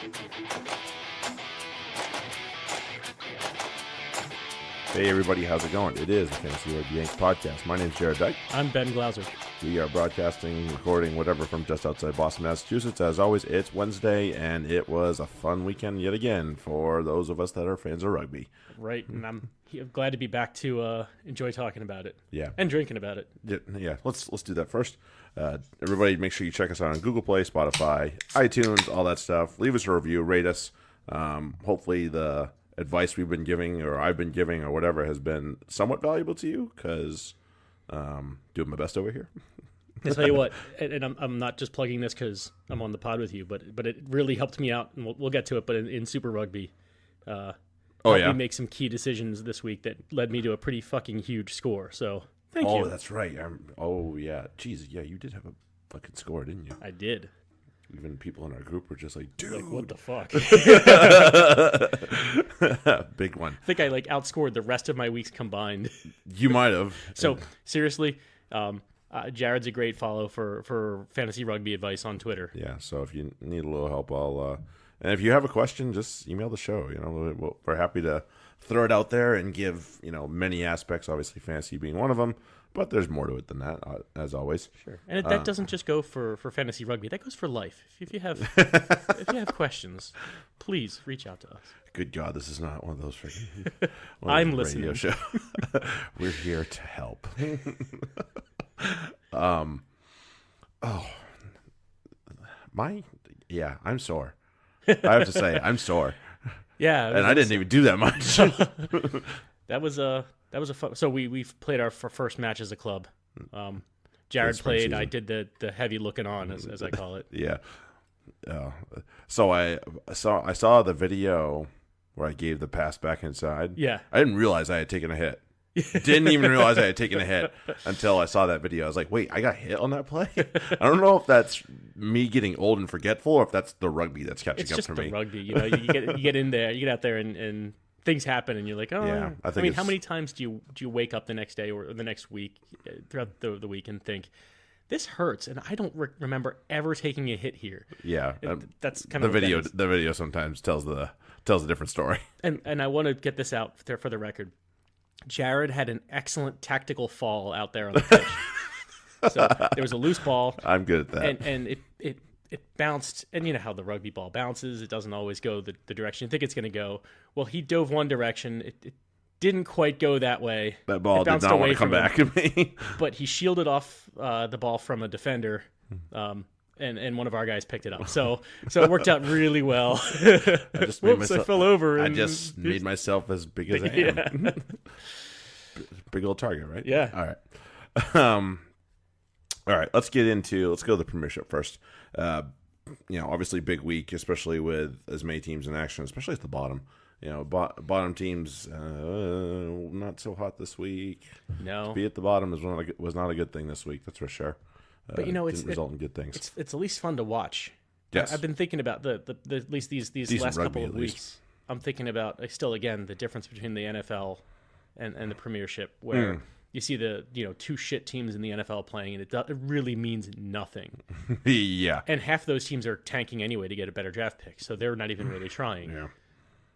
Hey everybody, how's it going? It is the Fantasy Rugby Yanks podcast. My name's Jared Dyke. I'm Ben Glauser. We are broadcasting, recording, whatever, from just outside Boston, Massachusetts. As always, it's Wednesday, and it was a fun weekend yet again for those of us that are fans of rugby. Right, and I'm glad to be back to enjoy talking about it. Yeah. And drinking about it. Yeah, let's do that first. Everybody, make sure you check us out on Google Play, Spotify, iTunes, all that stuff. Leave us a review, rate us. Hopefully the advice we've been giving or I've been giving or whatever has been somewhat valuable to you, because doing my best over here. I'll tell you what, and I'm not just plugging this because I'm on the pod with you, but it really helped me out, and we'll get to it, but in Super Rugby, helped me make some key decisions this week that led me to a pretty fucking huge score, so thank you. Oh, that's right. Jeez, yeah, you did have a fucking score, didn't you? I did. Even people in our group were just like, dude. Like, what the fuck? Big one. I think I outscored the rest of my weeks combined. You might have. So, seriously, Jared's a great follow for fantasy rugby advice on Twitter. Yeah, so if you need a little help, and if you have a question, just email the show. We're happy to throw it out there and give, many aspects, obviously fantasy being one of them. But there's more to it than that, as always. Sure, and that doesn't just go for fantasy rugby. That goes for life. If you have if you have questions, please reach out to us. Good God, this is not one of those freaking. I'm listening. Radio show. We're here to help. I'm sore. I have to say, I'm sore. Yeah, and I didn't even do that much. That was a fun. So we've played our first match as a club. Jared played. I did the heavy looking on, as I call it. Yeah. So I saw the video where I gave the pass back inside. Yeah. I didn't realize I had taken a hit. Didn't even realize I had taken a hit until I saw that video. I was like, wait, I got hit on that play? I don't know if that's me getting old and forgetful or if that's the rugby that's catching up for me. It's just the rugby. You get in there, you get out there and things happen and you're like, oh. Yeah, I mean, how many times do you wake up the next day or the next week, throughout the week, and think, this hurts, and I don't remember ever taking a hit here. Yeah. That's kind the of video. The video sometimes tells a different story. And I want to get this out there for the record. Jared had an excellent tactical fall out there on the pitch. So there was a loose ball. I'm good at that. And it bounced, and you know how the rugby ball bounces. It doesn't always go the direction you think it's going to go. Well, he dove one direction. It didn't quite go that way. That ball did not want to come back at me. But he shielded off the ball from a defender, and one of our guys picked it up. So it worked out really well. I fell over. I just made myself as big as I am. Yeah. Big old target, right? Yeah. All right. Let's go to the Premiership first. Obviously big week, especially with as many teams in action, especially at the bottom. Bottom teams not so hot this week. No, to be at the bottom was not a good thing this week. That's for sure. But didn't result in good things. It's at least fun to watch. Yes, I've been thinking about the at least these last couple of weeks. I'm thinking about the difference between the NFL and the Premiership, where you see the two shit teams in the NFL playing, and it really means nothing. Yeah, and half those teams are tanking anyway to get a better draft pick, so they're not even really trying. Yeah.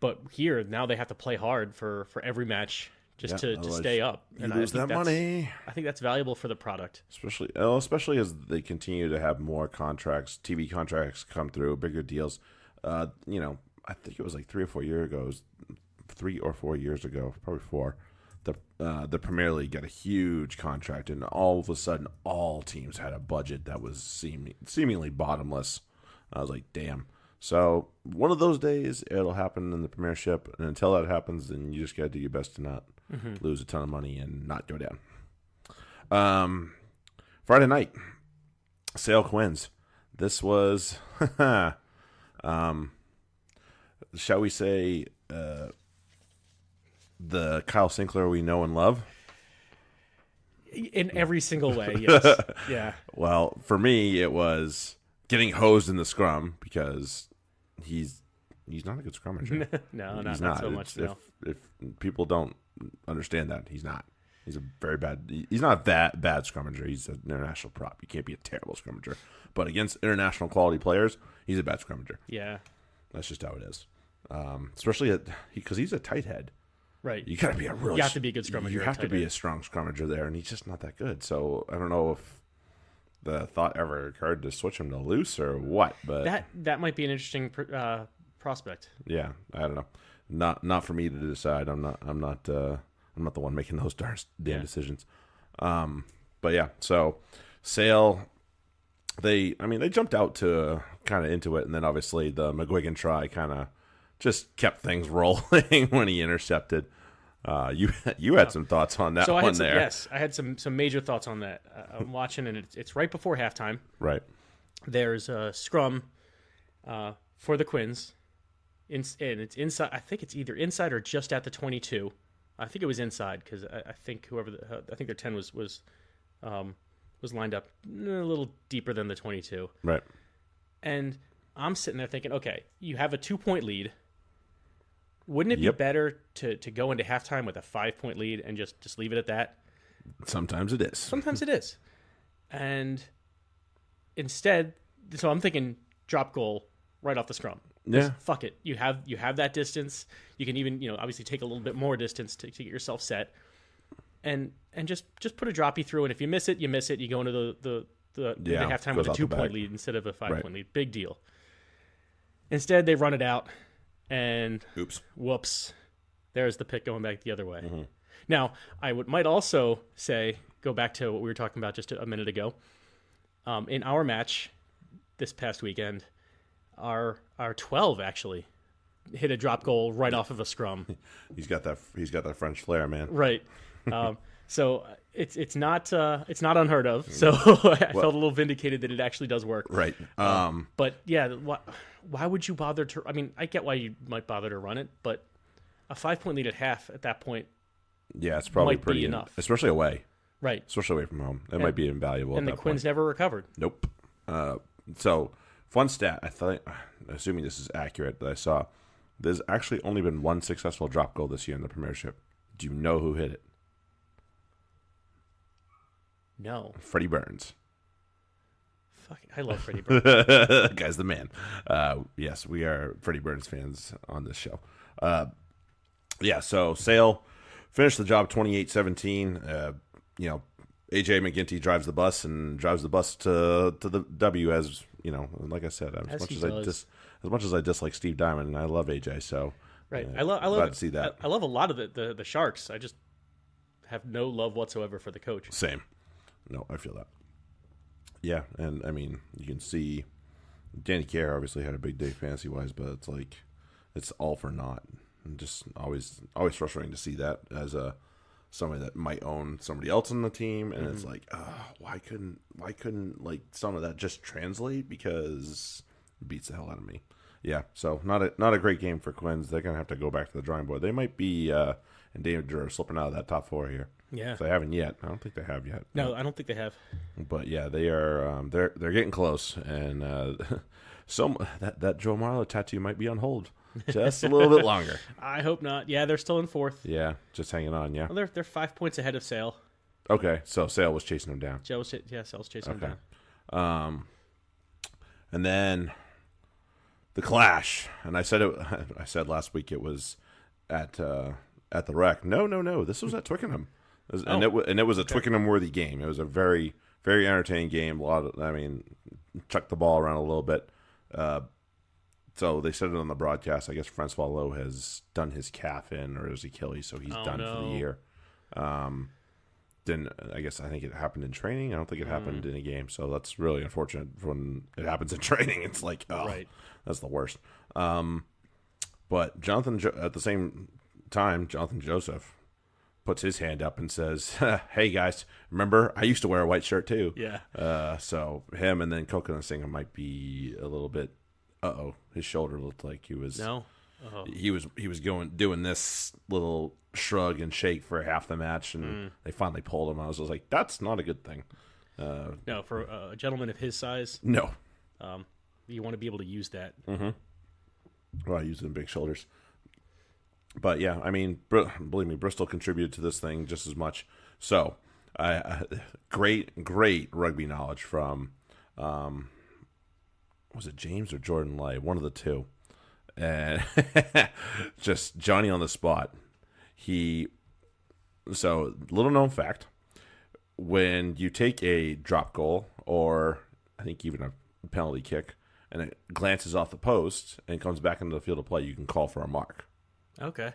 But here now they have to play hard for every match just to stay up. And lose that money. I think that's valuable for the product. Especially as they continue to have more contracts, TV contracts come through, bigger deals. I think it was like 3 or 4 years ago, probably 4. The Premier League got a huge contract, and all of a sudden, all teams had a budget that was seemingly bottomless. I was like, damn. So one of those days, it'll happen in the Premiership, and until that happens, then you just got to do your best to not lose a ton of money and not go down. Friday night, Sale wins. This was, shall we say, the Kyle Sinclair we know and love? In every single way, yes. Yeah. Well, for me, it was getting hosed in the scrum because he's not a good scrummager. No, not so much. If people don't understand that, he's not. He's a very bad. He's not that bad scrummager. He's an international prop. You can't be a terrible scrummager, but against international quality players, he's a bad scrummager. Yeah. That's just how it is. Especially because he's a tight head. Right. You got to be a really. You have to be a good scrummager. You have to be a strong scrummager there, and he's just not that good. So I don't know if the thought ever occurred to switch him to loose or what. But that might be an interesting prospect. Yeah, I don't know. Not for me to decide. I'm not the one making those damn decisions. But yeah, so Sale, they jumped out to kind of into it, and then obviously the McGuigan try kind of just kept things rolling when he intercepted. You had some thoughts on that one there. Yes, I had some major thoughts on that. I'm watching, and it's right before halftime. Right. There's a scrum for the Quins, and it's inside. I think it's either inside or just at the 22. I think it was inside because I think I think their 10 was lined up a little deeper than the 22. Right. And I'm sitting there thinking, okay, you have a 2-point lead. Wouldn't it be better to go into halftime with a 5-point lead and just leave it at that? Sometimes it is. Sometimes it is. And instead, so I'm thinking drop goal right off the scrum. Yeah. Fuck it. You have that distance. You can even, obviously take a little bit more distance to get yourself set. And just put a droppy through, and if you miss it, you miss it. You go into the halftime with a 2-point lead instead of a 5-point lead. Big deal. Instead, they run it out, and whoops, there's the pick going back the other way. Mm-hmm. Now, I might also say, go back to what we were talking about just a minute ago. In our match this past weekend, our 12 actually hit a drop goal right off of a scrum. He's got that French flair, man. Right. So it's not unheard of. So I felt a little vindicated that it actually does work. Right. But yeah, why would you bother to? I mean, I get why you might bother to run it, but a 5-point lead at half at that point. Yeah, it's probably pretty enough, especially away. Right. Especially away from home, it might be invaluable. And at the that Quins point. never recovered. Nope. So fun stat. Assuming this is accurate, that I saw. There's actually only been one successful drop goal this year in the Premiership. Do you know who hit it? No. Freddie Burns. I love Freddie Burns. That guy's the man. Yes, we are Freddie Burns fans on this show. So Sale finished the job 28-17. AJ McGinty drives the bus to the W, as like I said, as much as I dislike Steve Diamond, and I love AJ, so right. I love to see that. I love a lot of the Sharks. I just have no love whatsoever for the coach. Same. No, I feel that. Yeah, and I mean, you can see Danny Kerr obviously had a big day fantasy wise, but it's like it's all for naught. And just always frustrating to see that as somebody that might own somebody else on the team, and it's like, why couldn't like some of that just translate, because it beats the hell out of me. Yeah, so not a great game for Quins. They're gonna have to go back to the drawing board. They might be in danger of slipping out of that top 4 here. Yeah, they haven't yet. I don't think they have yet. No, I don't think they have. But yeah, they are. They're getting close, and that Joe Marlowe tattoo might be on hold just a little bit longer. I hope not. Yeah, they're still in 4th. Yeah, just hanging on. Yeah, well, they're 5 points ahead of Sale. Okay, so Sale was chasing them down. Sale's chasing them down. And then the clash, and I said last week it was at the Rec. No, this was at Twickenham. And it was a Twickenham-worthy game. It was a very, very entertaining game. Chucked the ball around a little bit. So they said it on the broadcast. I guess Francois Lowe has done his calf in or his Achilles, so he's done for the year. I think it happened in training. I don't think it happened in a game. So that's really unfortunate when it happens in training. It's like, that's the worst. But at the same time, Jonathan Joseph puts his hand up and says, "Hey guys, remember I used to wear a white shirt too." Yeah. So him and then Coconut Singer might be a little bit. His shoulder looked like he was. No. He was doing this little shrug and shake for half the match, and they finally pulled him. I was like, that's not a good thing. No, for a gentleman of his size. No. You want to be able to use that. Mm-hmm. Well, I used it in big shoulders. But yeah, I mean, believe me, Bristol contributed to this thing just as much. So, great rugby knowledge from, was it James or Jordan Lay? One of the two. and just Johnny on the spot. So little known fact, when you take a drop goal or I think even a penalty kick and it glances off the post and comes back into the field of play, you can call for a mark. Okay.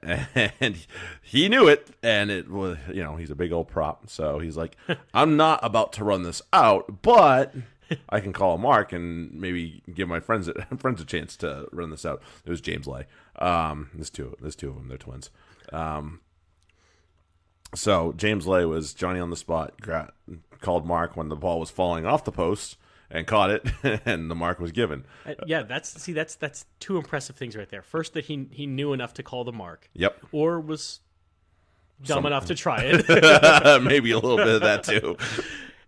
And he knew it, and it was, he's a big old prop, so he's like, I'm not about to run this out, but I can call a mark and maybe give my friends a chance to run this out. It was James Lay. There's two of them. They're twins. So James Lay was Johnny on the spot, called mark when the ball was falling off the post and caught it, and the mark was given. That's two impressive things right there. First, that he knew enough to call the mark. Yep. Or was dumb enough to try it. Maybe a little bit of that too.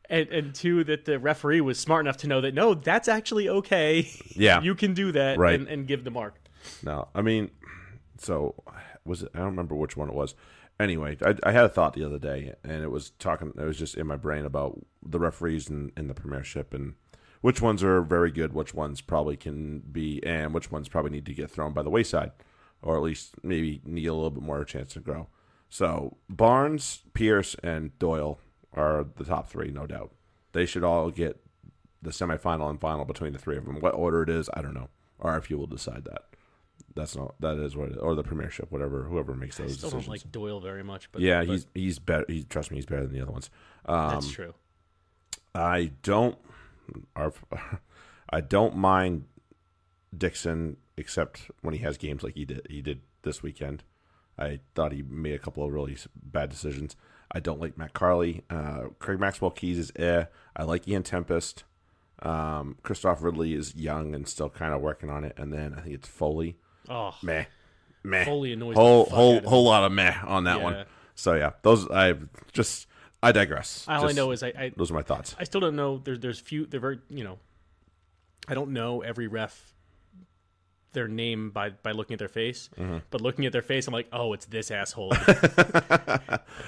And two, that the referee was smart enough to know that, no, that's actually okay. Yeah. You can do that right. and give the mark. No, I mean, so was it? I don't remember which one it was. Anyway, I had a thought the other day, and it was just in my brain about the referees in the Premiership and which ones are very good, which ones probably can be, and which ones probably need to get thrown by the wayside, or at least maybe need a little bit more chance to grow. So Barnes, Pierce, and Doyle are the top three, no doubt. They should all get the semifinal and final between the three of them. What order it is, I don't know. Or if you will decide that. That is what it is. Or the Premiership, whoever makes those decisions. I still don't like Doyle very much. But he's better. Trust me, he's better than the other ones. That's true. I don't mind Dixon, except when he has games like he did this weekend. I thought he made a couple of really bad decisions. I don't like Matt Carley. Craig Maxwell-Keys is I like Ian Tempest. Christoph Ridley is young and still kind of working on it. And then I think it's Foley. Oh, meh. Foley annoys whole lot of meh on that one. So yeah, those I digress. All I know is those are my thoughts. I still don't know. There's few. They're very I don't know every ref their name by looking at their face, but looking at their face, I'm like, oh, it's this asshole.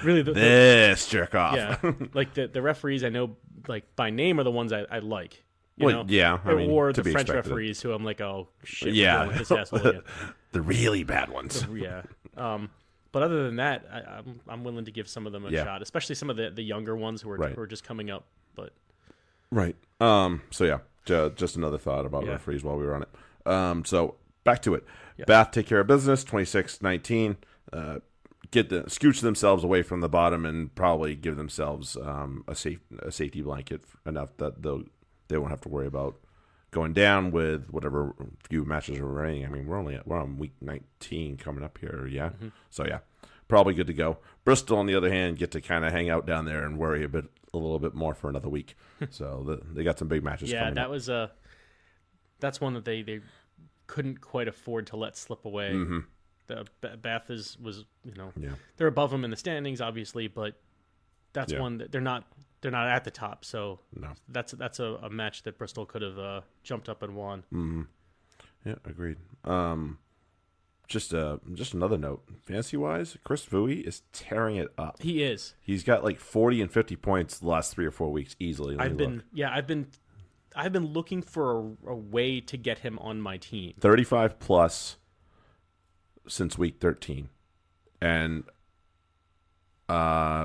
Really, this jerk off. Yeah, like the referees I know like by name are the ones I like. Yeah, or the French referees who I'm like, oh shit, yeah, we're going with this asshole again. The really bad ones. Yeah. But other than that, I'm willing to give some of them a shot, especially some of the younger ones who are just coming up. But right. So yeah, just another thought about referees while we were on it. So back to it. Yeah. Bath take care of business. 26-19. Scooch themselves away from the bottom and probably give themselves a safety blanket enough that they won't have to worry about going down with whatever few matches are remaining. I mean, we're on week 19 coming up here, yeah. Mm-hmm. So yeah, probably good to go. Bristol, on the other hand, get to kind of hang out down there and worry a little bit more for another week. So they got some big matches. Yeah, coming up. That's one that they couldn't quite afford to let slip away. Mm-hmm. The Bath they're above them in the standings, obviously, but that's one that they're not at the top. So no. that's a match that Bristol could have jumped up and won. Mm-hmm. Yeah, agreed. Just another note, fantasy wise, Chris Vui is tearing it up. He is. He's got like 40 and 50 points the last 3 or 4 weeks easily. I've been looking for a way to get him on my team. 35 plus since week 13, and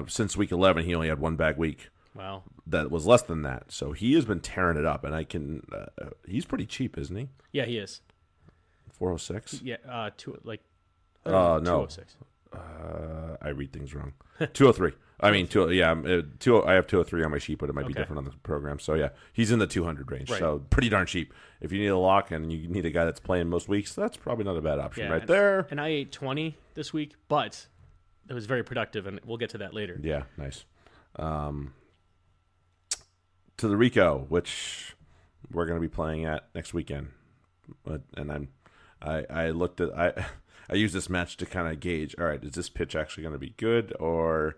since week 11 he only had one bag week. Wow, that was less than that. So he has been tearing it up, and he's pretty cheap, isn't he? Yeah, he is. 406. Yeah, no, 206. I read things wrong. 203. I mean, I have 203 on my sheet, but it might be different on the program. So yeah, he's in the 200 range. Right. So pretty darn cheap. If you need a lock and you need a guy that's playing most weeks, that's probably not a bad option there. And I ate 20 this week, but it was very productive, and we'll get to that later. Yeah, nice. To the Rico, which we're going to be playing at next weekend, and I looked at I used this match to kind of gauge. All right, is this pitch actually going to be good, or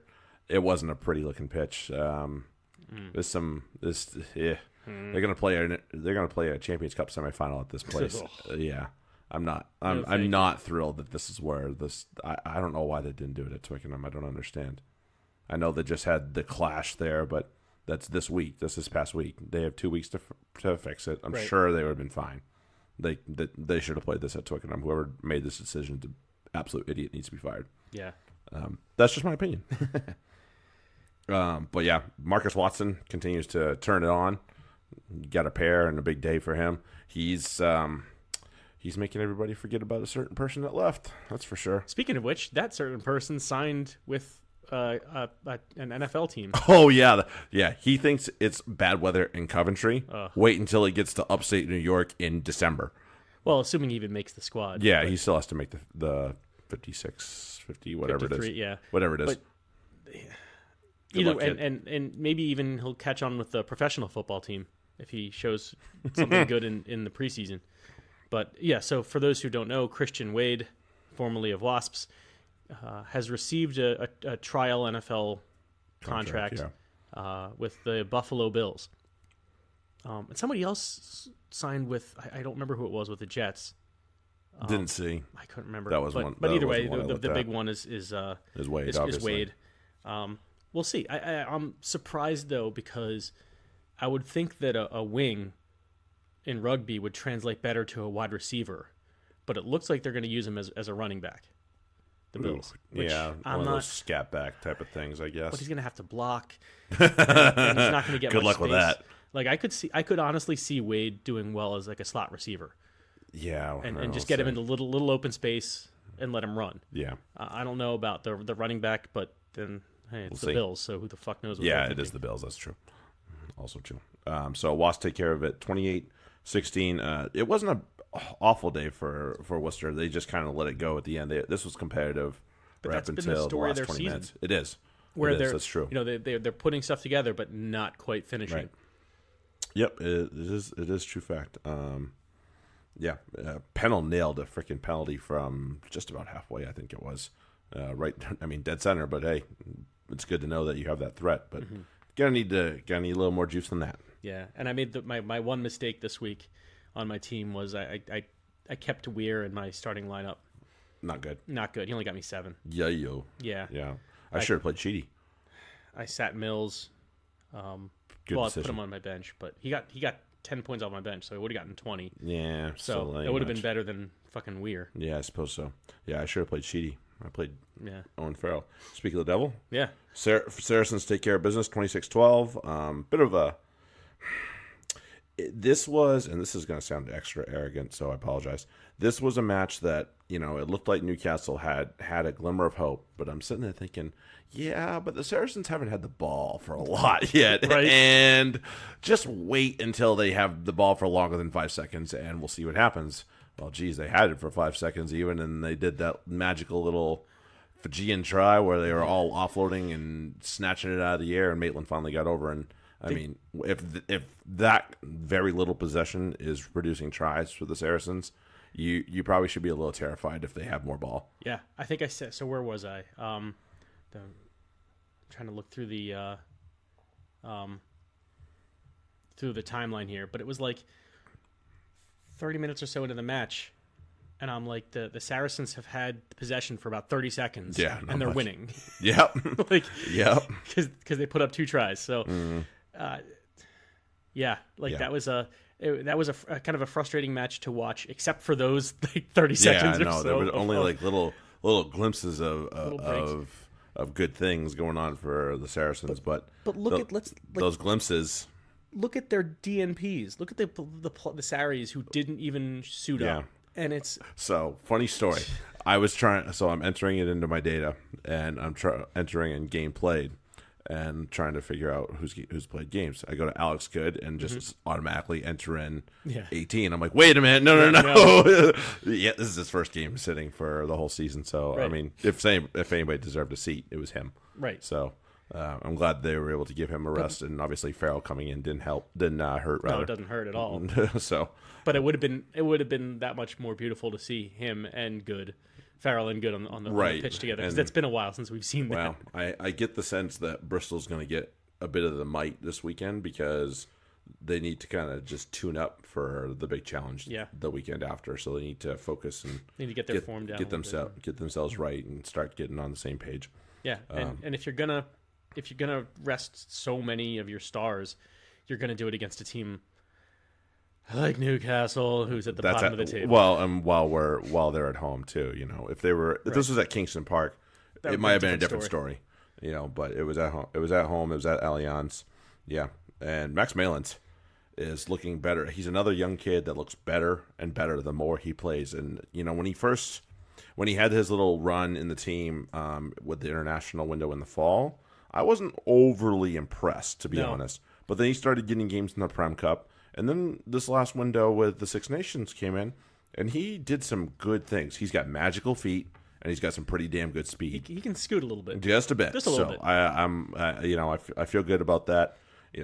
it wasn't a pretty looking pitch? There's some They're going to play a Champions Cup semifinal at this place. Yeah, I'm not thrilled that this is where this. I don't know why they didn't do it at Twickenham. I don't understand. I know they just had the clash there, but that's this week. This past week. They have 2 weeks to fix it. I'm sure they would have been fine. they should have played this at Twickenham. Whoever made this decision, the absolute idiot, needs to be fired. Yeah. That's just my opinion. But yeah, Marcus Watson continues to turn it on. Got a pair and a big day for him. He's making everybody forget about a certain person that left. That's for sure. Speaking of which, that certain person signed with an NFL team. Oh yeah, yeah. He thinks it's bad weather in Coventry. Wait until he gets to upstate New York in December. Well, assuming he even makes the squad. Yeah, he still has to make the 56, 50, whatever it is. Yeah, whatever it is. But, either and maybe even he'll catch on with the professional football team if he shows something good in the preseason. But yeah, so for those who don't know, Christian Wade, formerly of Wasps, has received a trial NFL contract with the Buffalo Bills. And somebody else signed with, I don't remember who it was, with the Jets. Didn't see. I couldn't remember. That was one. But either way, the big one is Wade. Is Wade. We'll see. I'm surprised though, because I would think that a wing in rugby would translate better to a wide receiver, but it looks like they're going to use him as a running back. The Bills. Yeah, one of those scat back type of things, I guess. But he's going to have to block, and he's not going to get good much luck space. with that. Like I could honestly see Wade doing well as like a slot receiver. Yeah, and just get him into little open space and let him run. Yeah, I don't know about the running back, but then hey, it's the Bills, so who the fuck knows? Yeah, it is the Bills. That's true. Also true. So Wasps take care of it, 28-16. It wasn't an awful day for Worcester. They just kind of let it go at the end. This was competitive right up until the last 20 minutes. It is. That's true. You know, they're putting stuff together, but not quite finishing. Right. Yep, it is true fact. Yeah, Pennell nailed a freaking penalty from just about halfway, I think it was. Right, I mean, dead center, but hey, it's good to know that you have that threat, but gonna need a little more juice than that. Yeah, and I made my one mistake this week on my team was I kept Weir in my starting lineup. Not good. Not good. He only got me 7. Yeah. I should have played Cheaty. I sat Mills. Good I decision. put him on my bench, but he got 10 points off my bench, so he would have gotten 20. Yeah, so it would have been better than fucking Weir. Yeah, I suppose so. Yeah, I should have played Cheaty. I played Owen Farrell. Speaking of the devil, yeah, Saracens take care of business, 26-12. Bit of a. This was, and this is going to sound extra arrogant, so I apologize. This was a match that, it looked like Newcastle had a glimmer of hope, but I'm sitting there thinking, yeah, but the Saracens haven't had the ball for a lot yet. Right. And just wait until they have the ball for longer than 5 seconds, and we'll see what happens. Well, geez, they had it for 5 seconds even, and they did that magical little Fijian try where they were all offloading and snatching it out of the air, and Maitland finally got over. And I mean, if that very little possession is producing tries for the Saracens, you probably should be a little terrified if they have more ball. Yeah, I think I said. So where was I? I'm trying to look through the timeline here, but it was like 30 minutes or so into the match, and I'm like, the Saracens have had possession for about 30 seconds, and they're winning. Yep. Yep. Because they put up 2 tries. So, that was a kind of a frustrating match to watch, except for those like 30 seconds. Yeah, I know. Or so there were only like little glimpses of good things going on for the Saracens, but look at those glimpses. Look at their DNPs. Look at the Saris who didn't even suit up. And it's so funny story. I'm entering it into my data, and I'm entering in game played, and trying to figure out who's played games. I go to Alex Good and just automatically enter in 18. I'm like, wait a minute, no. Yeah, this is his first game sitting for the whole season. So I mean, if anybody deserved a seat, it was him. Right. So. I'm glad they were able to give him a rest, and obviously Farrell coming in didn't hurt. Rather. No, it doesn't hurt at all. So, but it would have been that much more beautiful to see him and Farrell and Good on the pitch together, because it's been a while since we've seen that. Well, I get the sense that Bristol's going to get a bit of the might this weekend, because they need to kind of just tune up for the big challenge the weekend after. So they need to focus and need to get their form down, get themselves right, and start getting on the same page. Yeah, and if you're gonna rest so many of your stars, you're gonna do it against a team I like Newcastle, who's at the bottom of the table. Well, and while they're at home too, if this was at Kingston Park, it might have been a different story. But it was at home. It was at Allianz. Yeah, and Max Malins is looking better. He's another young kid that looks better and better the more he plays. And when he had his little run in the team with the international window in the fall, I wasn't overly impressed, to be honest. But then he started getting games in the Prem Cup, and then this last window with the Six Nations came in, and he did some good things. He's got magical feet, and he's got some pretty damn good speed. He can scoot a little bit, just a bit. Just a little bit. I feel good about that.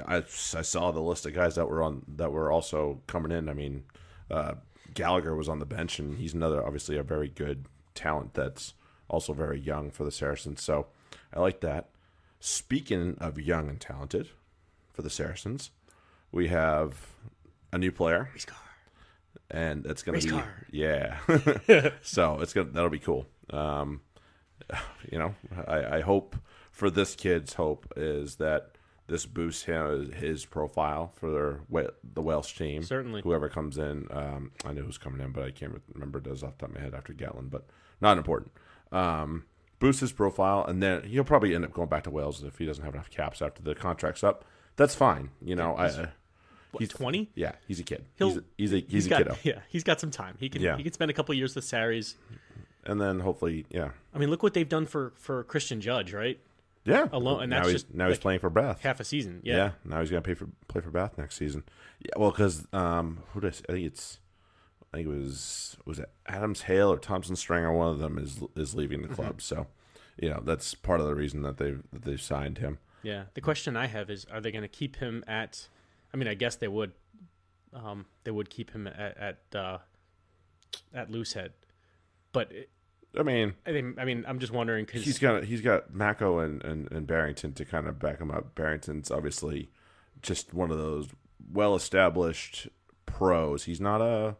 I saw the list of guys that were also coming in. I mean, Gallagher was on the bench, and he's obviously a very good talent that's also very young for the Saracens. So I like that. Speaking of young and talented for the Saracens, we have a new player, and it's going to be so that'll be cool. I hope for this kid's hope is that this boosts his profile for the Welsh team. Certainly, whoever comes in, I know who's coming in, but I can't remember those off the top of my head after Gatlin, but not important. Boost his profile, and then he'll probably end up going back to Wales if he doesn't have enough caps after the contract's up. That's fine. He's 20. Yeah, he's a kid. He's a kiddo. Kiddo. Yeah, he's got some time. He can spend a couple years with Sarries, and then hopefully, yeah. I mean, look what they've done for Christian Judge, right? Yeah, alone, and now he's playing for Bath half a season. Yeah, now he's gonna play for Bath next season. Yeah, well, because who did I think it was it Adams Hale or Thompson Stringer? One of them is leaving the club, so that's part of the reason that they've signed him. Yeah, the question I have is, are they going to keep him at? I mean, I guess they would. They would keep him at Loosehead, but I'm just wondering because he's got Mako and Barrington to kind of back him up. Barrington's obviously just one of those well-established pros. He's not somebody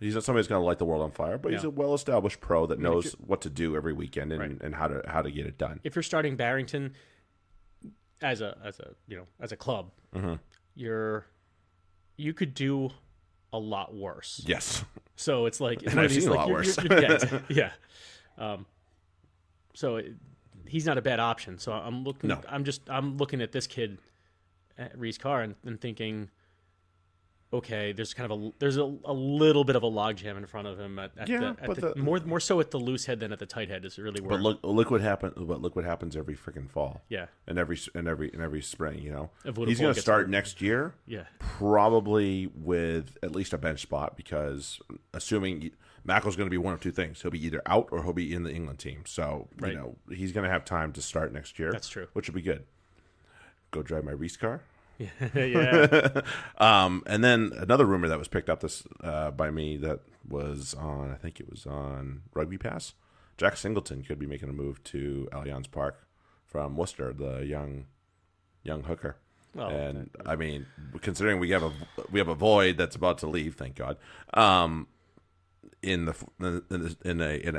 who's going to light the world on fire, but he's a well-established pro that knows what to do every weekend and how to get it done. If you're starting Barrington as a club, mm-hmm. you could do a lot worse. Yes. So it's like I've seen a lot worse. Yeah. So he's not a bad option. So I'm looking. No. I'm looking at this kid, at Reese Carr, and thinking, okay, there's a little bit of a logjam in front of him more so at the loose head than at the tight head is really where. But look what happened. But look what happens every freaking fall. Yeah. And every spring. He's going to start next year. Yeah. Probably with at least a bench spot because assuming Mackle's going to be one of two things, he'll be either out or he'll be in the England team. So he's going to have time to start next year. That's true. Which will be good. Go drive my Reese car. Yeah. And then another rumor that was picked up by me that was on, I think it was on Rugby Pass. Jack Singleton could be making a move to Allianz Park from Worcester, the young hooker. Oh, and I mean, considering we have a void that's about to leave, thank God. In a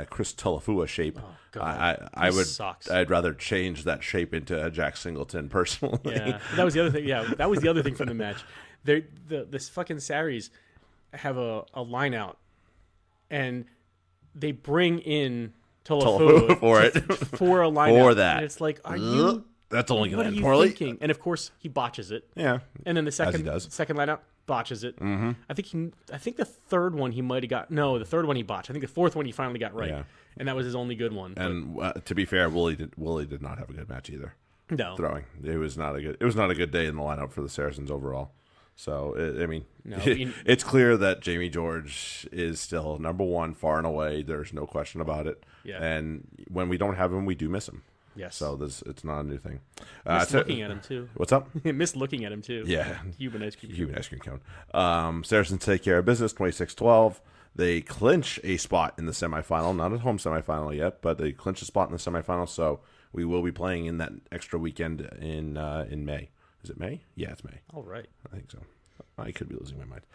Chris Tulafua shape, I'd rather change that shape into a Jack Singleton personally. Yeah, that was the other thing. Yeah, that was the other thing from the match. This fucking Sarries have a line out, and they bring in Tulafua for a line out. That. And it's like, are you? That's only going to end poorly. Thinking? And of course, he botches it. Yeah, and then the second line out. Botches it. Mm-hmm. I think the third one he might have got. No, the third one he botched. I think the fourth one he finally got right, and that was his only good one. And to be fair, Wooly did not have a good match either. No, throwing it was not a good day in the lineup for the Saracens overall. So it's clear that Jamie George is still number one far and away. There's no question about it. Yeah. And when we don't have him, we do miss him. Yes. So it's not a new thing. Missed looking at him too. What's up? Missed looking at him too. Yeah. Cuban ice cream cone. Saracens take care of business, 26-12. They clinch a spot in the semifinal, not a home semifinal yet, but they clinch a spot in the semifinal. So we will be playing in that extra weekend in May. Is it May? Yeah, it's May. All right. I think so. I could be losing my mind.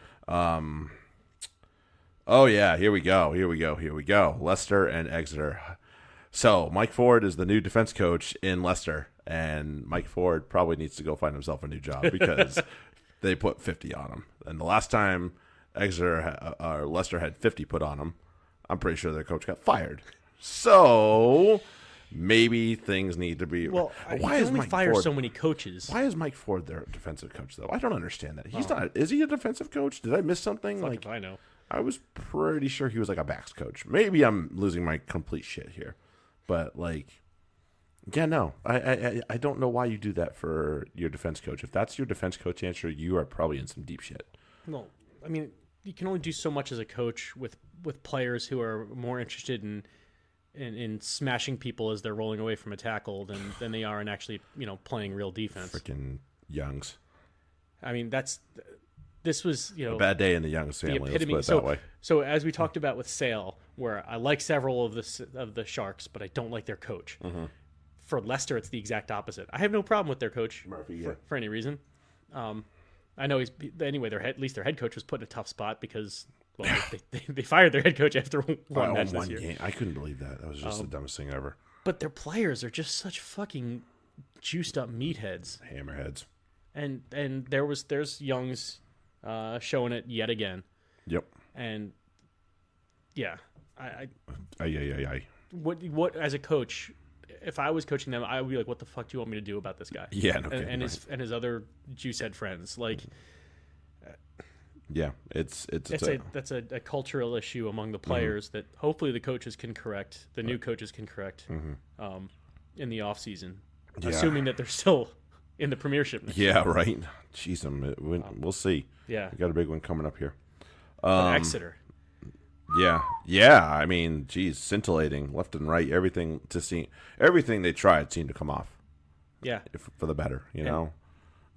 Oh yeah, here we go. Leicester and Exeter. So Mike Ford is the new defense coach in Leicester, and Mike Ford probably needs to go find himself a new job because they put 50 on him. And the last time Leicester had 50 put on them, I'm pretty sure their coach got fired. So maybe things need to be. Well, why is Mike fire Ford, so many coaches? Why is Mike Ford their defensive coach though? I don't understand that. He's not. Is he a defensive coach? Did I miss something? Like if I know. I was pretty sure he was like a backs coach. Maybe I'm losing my complete shit here, but like, yeah, no, I don't know why you do that for your defense coach. If that's your defense coach answer, you are probably in some deep shit. No, I mean, you can only do so much as a coach with players who are more interested in smashing people as they're rolling away from a tackle than they are in actually playing real defense. Freaking Youngs. I mean, this was a bad day in the Youngs family. Let's put it that way. So as we talked about with Sale, where I like several of the Sharks, but I don't like their coach. Mm-hmm. For Leicester, it's the exact opposite. I have no problem with their coach Murphy, for any reason. I know at least their head coach was put in a tough spot because they fired their head coach after one match this year. Game. I couldn't believe that. That was just the dumbest thing ever. But their players are just such fucking juiced up meatheads, hammerheads, and there's Youngs showing it yet again. Yep. And yeah, I what as a coach, if I was coaching them, I would be like, what the fuck do you want me to do about this guy? Yeah, and his other juicehead friends, like. Yeah, it's a cultural issue among the players that hopefully the coaches can correct, the new coaches can correct in the off season, assuming that they're still in the Premiership next year. Right. Jeez, we'll see. Yeah, we got a big one coming up here. Exeter. Yeah. I mean, geez, scintillating left and right. Everything they tried seemed to come off. Yeah, for the better. You know.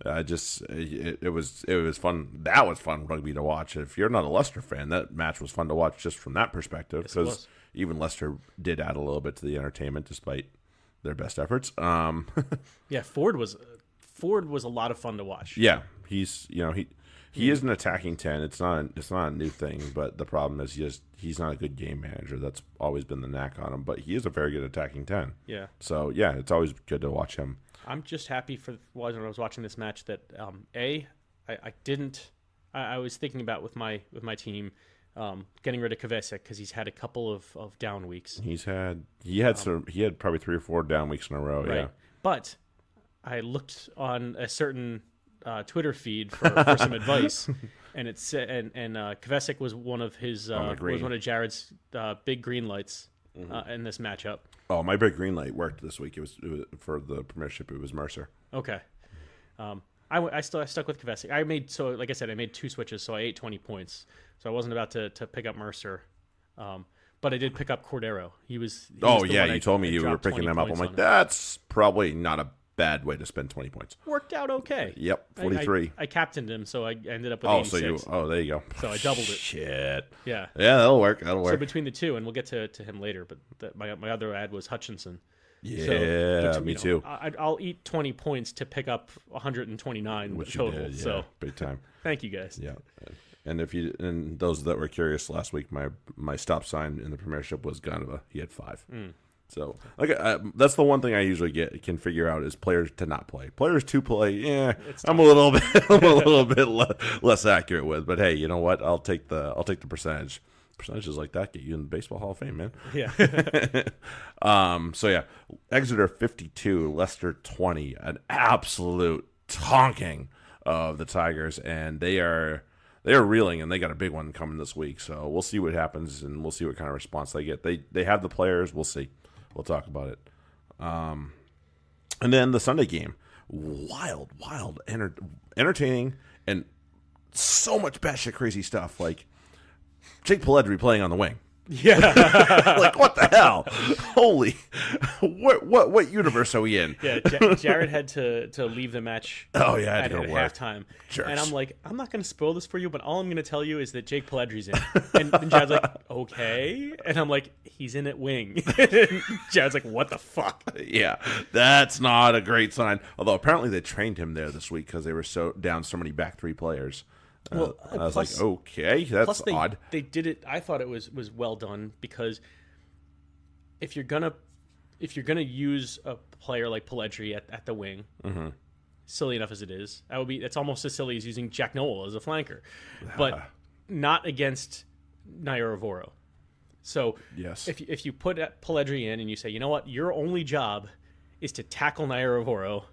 It was fun. That was fun rugby to watch. If you're not a Leicester fan, that match was fun to watch just from that perspective. Because even Leicester did add a little bit to the entertainment, despite their best efforts. Yeah, Ford was a lot of fun to watch. Yeah, he's he is an attacking 10. It's not a new thing, but the problem is he's not a good game manager. That's always been the knack on him. But he is a very good attacking 10. Yeah. So yeah, it's always good to watch him. I'm just happy when I was watching this match that I was thinking about with my team getting rid of Kvesek because he's had a couple of down weeks. He had probably 3 or 4 down weeks in a row. Right. Yeah, but I looked on a certain Twitter feed for some advice, and it said and Kvesek was one of Jared's big green lights in this matchup. Oh, my big green light worked this week. It was for the Premiership. It was Mercer. Okay. I stuck with Kvesek. Like I said, I made 2 switches, so I ate 20 points. So I wasn't about to pick up Mercer, but I did pick up Cordero. You told me you were picking them up. I'm like, that's probably not a bad way to spend 20 points. Worked out okay. Yep, 43. I captained him, so I ended up with 86. There you go. So I doubled it. Shit. Yeah. Yeah, that'll work. So between the two, and we'll get to him later, but my other ad was Hutchinson. Yeah, me too. I'll eat 20 points to pick up 129 Which total. You did, yeah, so big time. Thank you guys. Yeah. And those that were curious last week, my stop sign in the Premiership was Ganova. He had 5. So that's the one thing I usually can figure out is players to not play. Players to play, yeah, I'm a little bit less accurate with. But hey, you know what? I'll take the percentage. Percentages like that get you in the Baseball Hall of Fame, man. Yeah. So yeah, Exeter 52, Leicester 20, an absolute tonking of the Tigers, and they are reeling, and they got a big one coming this week. So we'll see what happens, and we'll see what kind of response they get. They have the players. We'll see. We'll talk about it. And then the Sunday game, wild, entertaining, and so much batshit crazy stuff. Like Jake Pelledri playing on the wing. Yeah. Like, what the hell? Holy, what universe are we in? Yeah, Jared had to leave the match at halftime. Jerks. And I'm like, I'm not going to spoil this for you, but all I'm going to tell you is that Jake Pelledri's in. And Jared's like, okay. And I'm like, he's in at wing. And Jared's like, what the fuck? Yeah, that's not a great sign. Although apparently they trained him there this week because they were so many back 3 players. I was like, okay, that's odd. They did it. I thought it was well done because if you're gonna use a player like Pelledri at the wing, silly enough as it is, it's almost as silly as using Jack Noel as a flanker. But not against Naiyaravoro. So yes, if you put Pelledri in and you say, you know what, your only job is to tackle Naiyaravoro,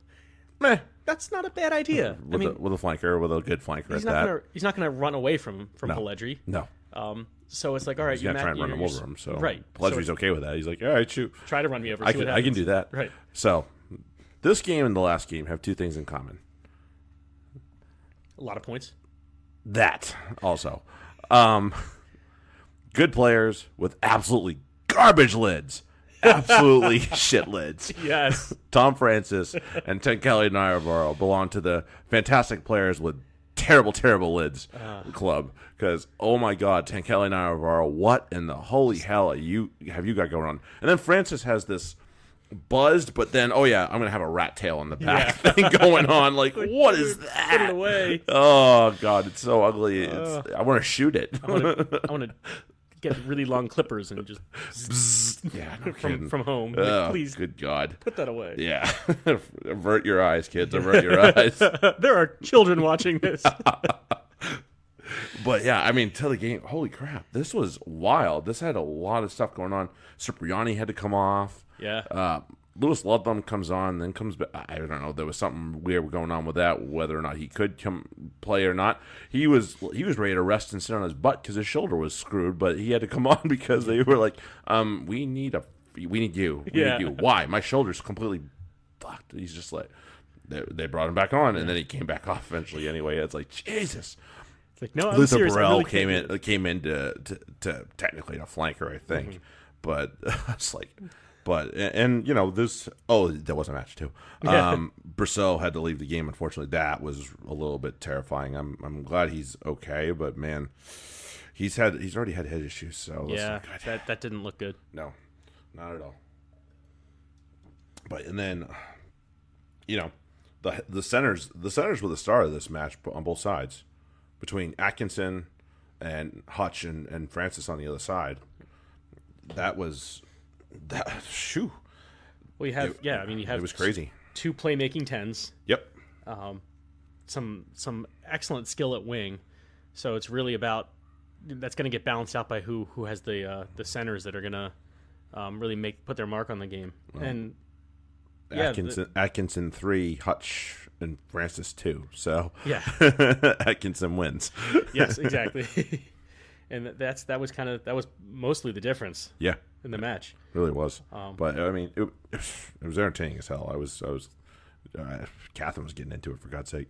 that's not a bad idea. With a flanker, with a good flanker he's at that. He's not going to run away from Pelledri. No. So it's like, all right, he's going to try and run him over him. So right. Pelledri's okay with that. He's like, all right, shoot. Try to run me over. I can do that. Right. So this game and the last game have two things in common. A lot of points. That also. Good players with absolutely garbage lids. Absolutely shit lids. Yes. Tom Francis and Tankeli Naiyaravoro belong to the fantastic players with terrible, terrible lids club. Because, oh my God, Tankeli Naiyaravoro, what in the holy hell have you got going on? And then Francis has this buzzed, but then, oh yeah, I'm going to have a rat tail on the back thing going on. Like, what is that? Put it away. Oh, God, it's so ugly. I want to shoot it. I want to get really long clippers and just from home. Like, please, good God, put that away. Yeah, avert your eyes, kids. Avert your eyes. There are children watching this. But yeah, I mean, to the game. Holy crap, this was wild. This had a lot of stuff going on. Cipriani had to come off. Yeah. Lewis Ludlam comes on, then comes back. I don't know. There was something weird going on with that, whether or not he could come play or not. He was ready to rest and sit on his butt because his shoulder was screwed, but he had to come on because they were like, we need you. We need you. Why? My shoulder's completely fucked. He's just like, they brought him back on, and then he came back off eventually. Anyway, it's like Jesus. It's like, no, I'm Luther serious. Burrell really came in to technically a flanker, I think, but it's like. But, and you know, there was a match too. Brissot had to leave the game. Unfortunately, that was a little bit terrifying. I'm glad he's okay, but man, he's already had head issues. So yeah, that didn't look good. No, not at all. But and then, you know, the centers were the star of this match on both sides, between Atkinson and Hutch and Francis on the other side. That was. Shoo. Well, you have it was crazy. Two playmaking 10s. Yep. Some excellent skill at wing. So it's really about that's going to get balanced out by who has the centers that are going to really put their mark on the game. Well, and Atkinson 3, Hutch and Francis 2. So yeah, Atkinson wins. Yes, exactly. And that was mostly the difference. Yeah. In the match, it really was. But I mean, it was entertaining as hell. Catherine was getting into it, for God's sake.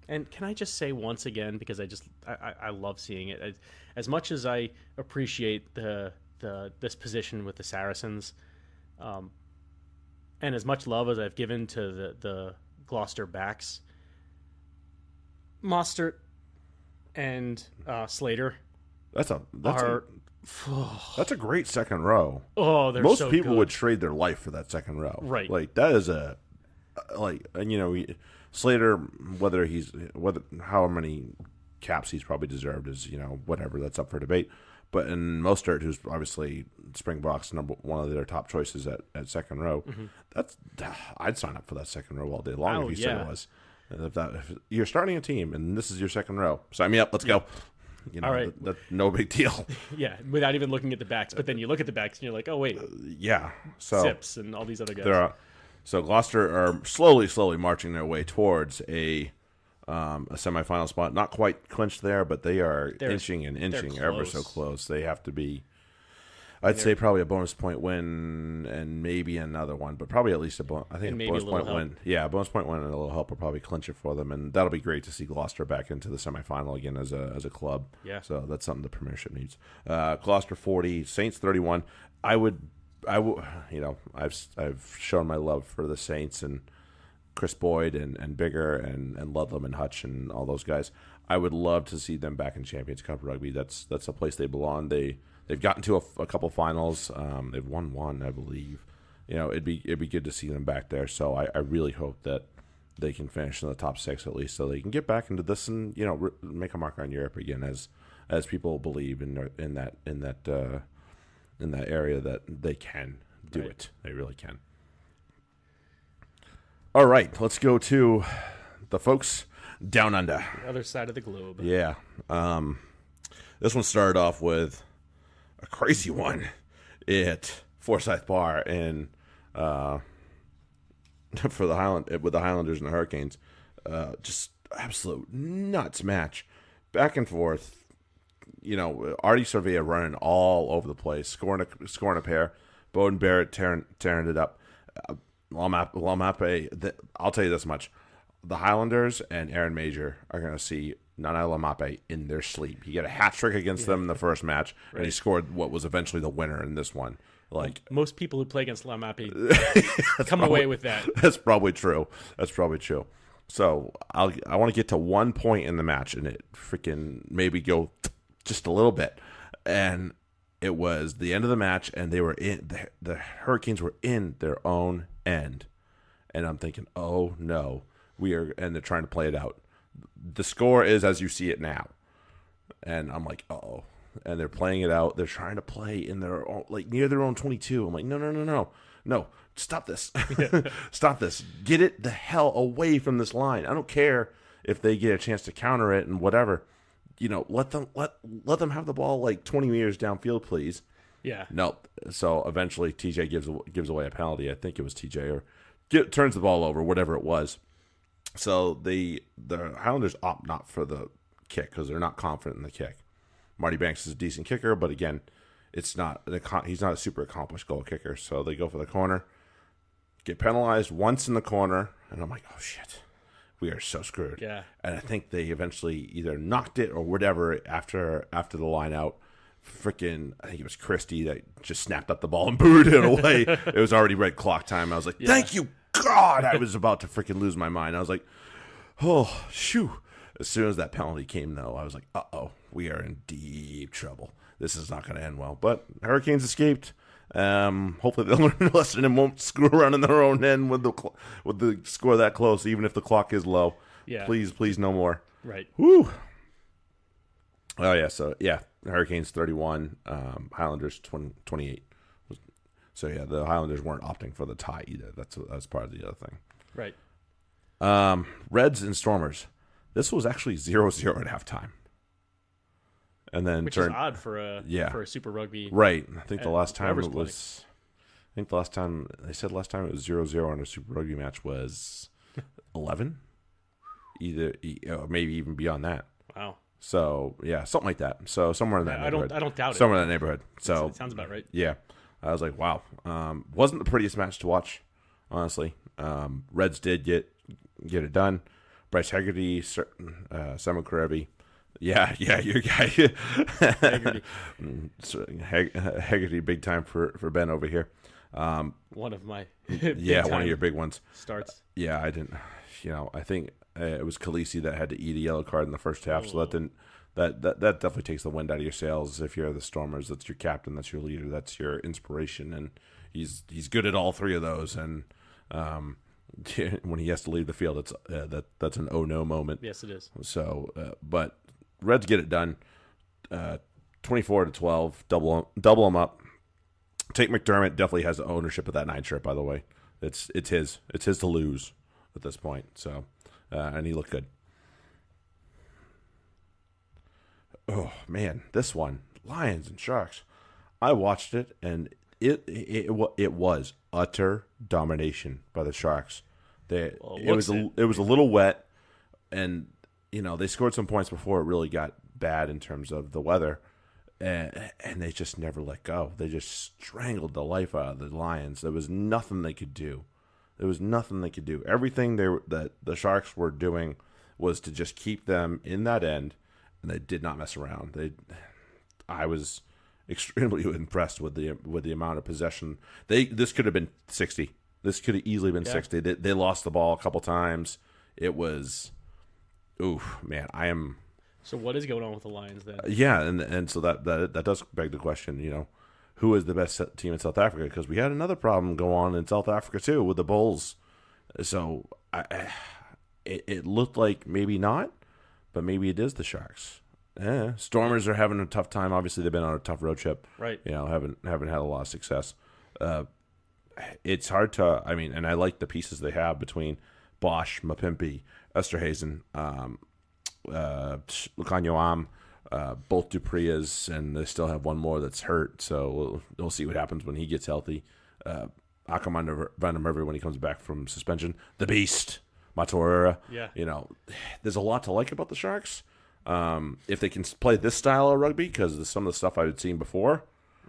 And can I just say once again, because I love seeing it. As much as I appreciate the disposition with the Saracens, and as much love as I've given to the Gloucester backs, Mostert and Slater, that's a great second row. Oh, they're most so people good. Would trade their life for that second row. Right. Like that is and you know, Slater, whether how many caps he's probably deserved is, you know, whatever, that's up for debate. But in Mostert, who's obviously Springboks one of their top choices at second row, I'd sign up for that second row all day long if you said it was. If you're starting a team and this is your second row, sign me up. Let's go. You know, all right. That's no big deal. Yeah, without even looking at the backs. But then you look at the backs and you're like, oh, wait. Yeah. So Sips and all these other guys. So Gloucester are slowly marching their way towards a semifinal spot. Not quite clinched there, but they're inching ever so close. They have to be, I'd say probably a bonus point win and maybe another one, but probably at least a bonus point win. Yeah, a bonus point win and a little help will probably clinch it for them, and that'll be great to see Gloucester back into the semifinal again as a club. Yeah. So that's something the Premiership needs. Gloucester 40, Saints 31. I would, you know, I've shown my love for the Saints and Chris Boyd and Bigger and Ludlam and Hutch and all those guys. I would love to see them back in Champions Cup rugby. That's a place they belong. They've gotten to a couple finals. They've won one, I believe. You know, it'd be good to see them back there. So I really hope that they can finish in the top 6 at least, so they can get back into this and, you know, make a mark on Europe again, as people believe in that area that they can do it. They really can. All right, let's go to the folks down under. The other side of the globe. Yeah. This one started off with a crazy one at Forsyth Bar in for the with the Highlanders and the Hurricanes. Just absolute nuts match, back and forth. Artie Surveyor running all over the place, scoring a pair. Bowden Barrett tearing it up. Lamape, I'll tell you this much: the Highlanders and Aaron Major are going to see Nana Lamape in their sleep. He got a hat trick against them in the first match, right. And he scored what was eventually the winner in this one. Like most people who play against Lamape come away with that. That's probably true. So I want to get to one point in the match and it freaking maybe go just a little bit, and it was the end of the match, and they were in the Hurricanes were in their own end, and I'm thinking, oh no, and they're trying to play it out. The score is as you see it now, and I'm like, uh-oh. And they're playing it out. They're trying to play in their own, like near their own 22. I'm like, no, stop this, stop this. Get it the hell away from this line. I don't care if they get a chance to counter it and whatever. Let them have the ball like 20 meters downfield, please. Yeah. Nope. So eventually, TJ gives away a penalty. I think it was TJ or turns the ball over, whatever it was. So the Highlanders opt not for the kick because they're not confident in the kick. Marty Banks is a decent kicker, but again, he's not a super accomplished goal kicker. So they go for the corner, get penalized once in the corner, and I'm like, oh shit, we are so screwed. Yeah. And I think they eventually either knocked it or whatever after the line out. Freaking, I think it was Christie that just snapped up the ball and booted it away. It was already red clock time. I was like, thank you, God. I was about to freaking lose my mind. I was like, oh, shoo. As soon as that penalty came, though, I was like, uh-oh, we are in deep trouble. This is not going to end well. But Hurricanes escaped. Hopefully they'll learn a lesson and won't screw around in their own end with the score that close, even if the clock is low. Yeah. Please, no more. Right. Woo. Oh, yeah. So, yeah, Hurricanes 31, Highlanders 28. So, yeah, the Highlanders weren't opting for the tie either. That's part of the other thing. Right. Reds and Stormers. This was actually 0-0 at halftime. And then which is odd for a Super Rugby. Right. I think the last time it was they said last time it was 0-0 on a Super Rugby match was 11. Maybe even beyond that. Wow. So, yeah, something like that. So, somewhere in that neighborhood. I don't doubt it. Somewhere in that neighborhood. So, it sounds about right. Yeah. I was like, wow. Wasn't the prettiest match to watch, honestly. Reds did get it done. Bryce Hegarty, Samuel Karevi. Yeah, your guy. Hegarty, big time for Ben over here. One of my one of your big ones. Starts. Yeah, I didn't. I think it was Khaleesi that had to eat a yellow card in the first half, so that definitely takes the wind out of your sails. If you're the Stormers, that's your captain, that's your leader, that's your inspiration, and he's good at all three of those. And when he has to leave the field, it's that's an oh no moment. Yes, it is. So, but Reds get it done, 24-12, double them up. Tate McDermott definitely has the ownership of that 9 shirt. By the way, it's his to lose at this point. So, and he looked good. Oh man, this one, Lions and Sharks. I watched it and it was utter domination by the Sharks. It was a little wet, and they scored some points before it really got bad in terms of the weather, and they just never let go. They just strangled the life out of the Lions. There was nothing they could do. Everything that the Sharks were doing was to just keep them in that end, and they did not mess around. I was extremely impressed with the amount of possession. This could have been 60. This could have easily been 60. They lost the ball a couple times. It was, oof, man. I am. So what is going on with the Lions then? Yeah, and so that does beg the question. Who is the best team in South Africa? Because we had another problem go on in South Africa too with the Bulls. So it looked like maybe not, but maybe it is the Sharks. Stormers are having a tough time. Obviously, they've been on a tough road trip. Right. Haven't had a lot of success. It's hard to. I mean, and I like the pieces they have between Bosch, Mapimpi, Esterhazen, Lucanio Am, both Duprias, and they still have one more that's hurt. So we'll see what happens when he gets healthy. Akamanda Van der Merwe when he comes back from suspension. The Beast, Matorera. Yeah. There's a lot to like about the Sharks. If they can play this style of rugby, because some of the stuff I had seen before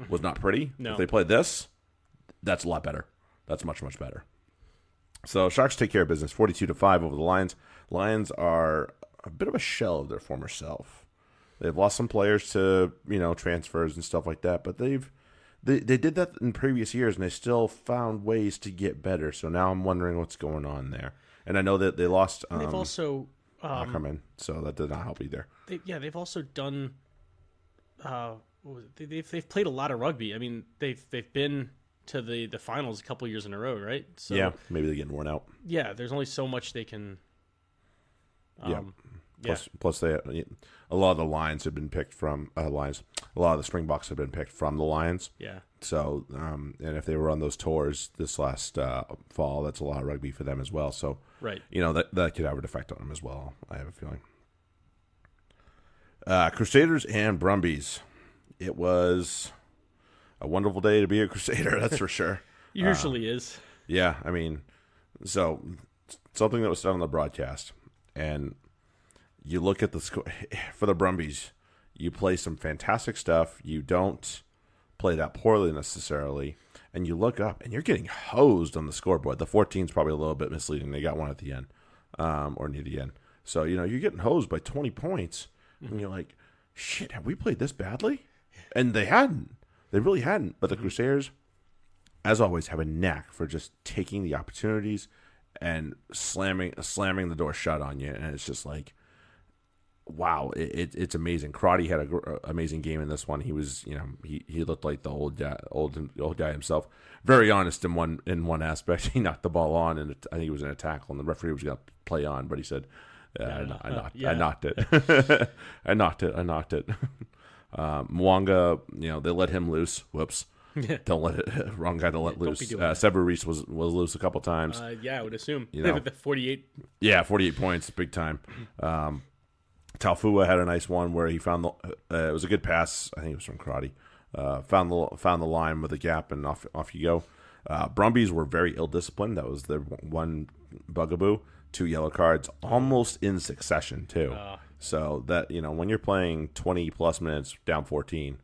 was not pretty. No. If they play this, that's a lot better. That's much, much better. So Sharks take care of business, 42-5 over the Lions. Lions are a bit of a shell of their former self. They've lost some players to, transfers and stuff like that, but they did that in previous years, and they still found ways to get better. So now I'm wondering what's going on there. And I know that they lost they've also Ackerman, so that did not help either. They've also done they've played a lot of rugby. I mean, they've been to the finals a couple years in a row, right? So yeah, maybe they're getting worn out. Yeah, there's only so much they can. Plus, a lot of the Lions have been picked from Lions. A lot of the Springboks have been picked from the Lions. Yeah. So, and if they were on those tours this last fall, that's a lot of rugby for them as well. So, right. That could have an effect on them as well. I have a feeling. Crusaders and Brumbies. It was a wonderful day to be a Crusader, that's for sure. Usually is. Yeah, I mean, so something that was said on the broadcast, and you look at the score for the Brumbies, you play some fantastic stuff. You don't play that poorly necessarily, and you look up, and you're getting hosed on the scoreboard. The 14 is probably a little bit misleading. They got one at the end, or near the end. So, you're getting hosed by 20 points, and you're like, shit, have we played this badly? And they hadn't. They really hadn't. But the Crusaders, as always, have a knack for just taking the opportunities and slamming the door shut on you. And it's just like, wow, it's amazing. Crotty had an amazing game in this one. He was, he looked like the old guy himself. Very honest in one aspect. He knocked the ball on, and I think he was in a tackle, and the referee was going to play on, but he said, I knocked it. I knocked it. Mwanga, they let him loose. Whoops. Don't let it. Wrong guy to let loose. Sever Reese was loose a couple times. I would assume. The 48. Yeah, 48 points, big time. Taufua had a nice one where he found it was a good pass. I think it was from Crotty. Found the line with a gap, and off you go. Brumbies were very ill-disciplined. That was their one bugaboo. 2 yellow cards, almost in succession too. So that when you're playing 20+ minutes down 14,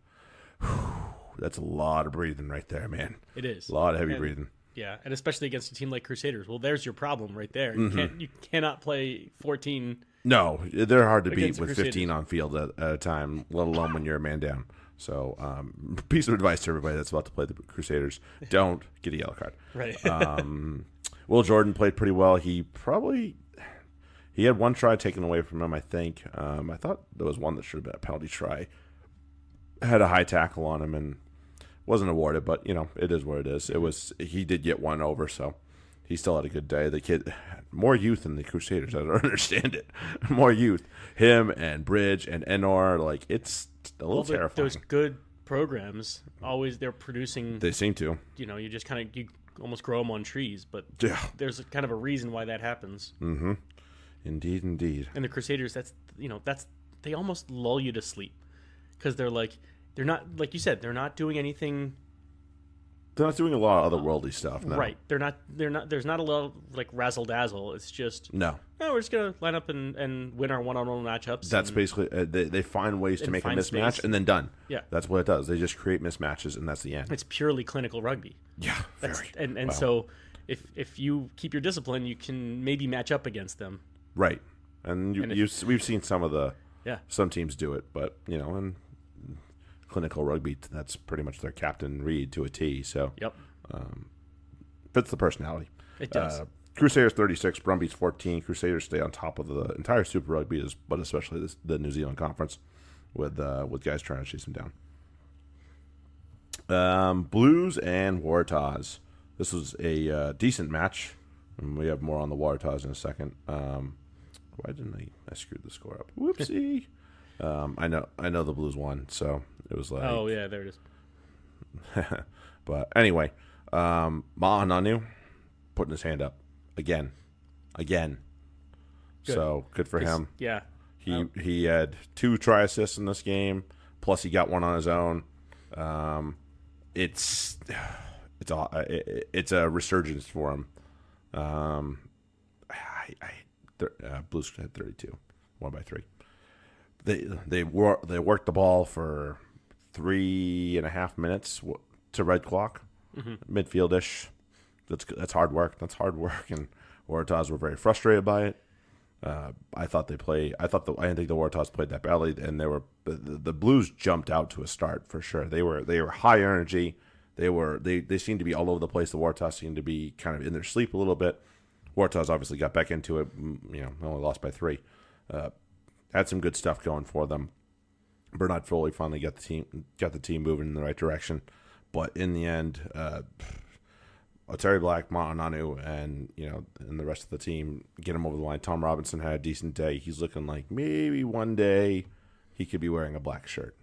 that's a lot of breathing right there, man. It is a lot of heavy breathing. Yeah, and especially against a team like Crusaders. Well, there's your problem right there. You cannot play 14. No, they're hard to beat with 15 on field at a time, let alone when you're a man down. So, piece of advice to everybody that's about to play the Crusaders: don't get a yellow card. Right. Will Jordan played pretty well. He had one try taken away from him, I think. I thought there was one that should have been a penalty try. Had a high tackle on him and wasn't awarded, but it is what it is. He did get one over, so he still had a good day. The kid, more youth than the Crusaders. I don't understand it. More youth. Him and Bridge and Enor, it's a little terrifying. Those good programs, always they're producing. They seem to. You just you almost grow them on trees, but there's kind of a reason why that happens. Mm-hmm. Indeed. And the Crusaders, that's they almost lull you to sleep because they're not, like you said, they're not doing anything. They're not doing a lot of otherworldly stuff. No. Right. They're not. There's not a lot of razzle dazzle. It's just we're just gonna line up and win our one-on-one matchups. That's basically they find ways to make a mismatch space. And then done. Yeah, that's what it does. They just create mismatches and that's the end. It's purely clinical rugby. Yeah, very. And so if you keep your discipline, you can maybe match up against them. Right. And we've seen some teams do it, but in clinical rugby, that's pretty much their Captain Reed to a T. So fits the personality. It does. Crusaders 36, Brumbies 14. Crusaders stay on top of the entire Super Rugby, but especially the New Zealand Conference, with guys trying to chase them down. Blues and Waratahs. This was a decent match. And we have more on the Waratahs in a second. Why didn't I screwed the score up? Whoopsie. I know the Blues won, so it was like. Oh yeah, there it is. But anyway, Ma'ananu putting his hand up again. Good. So good for him. Yeah, He had 2 try assists in this game, plus he got one on his own. It's a resurgence for him. Blues had 32, 1-3. They worked the ball for 3.5 minutes to red clock, midfieldish. That's hard work. And Waratahs were very frustrated by it. I didn't think the Waratahs played that badly, and the Blues jumped out to a start for sure. They were high energy. They seemed to be all over the place. The Waratahs seemed to be kind of in their sleep a little bit. Waratahs obviously got back into it. Only lost by 3. Had some good stuff going for them. Bernard Foley finally got the team moving in the right direction, but in the end, Terry Black, Ma'ananu, and the rest of the team get him over the line. Tom Robinson had a decent day. He's looking like maybe one day he could be wearing a black shirt.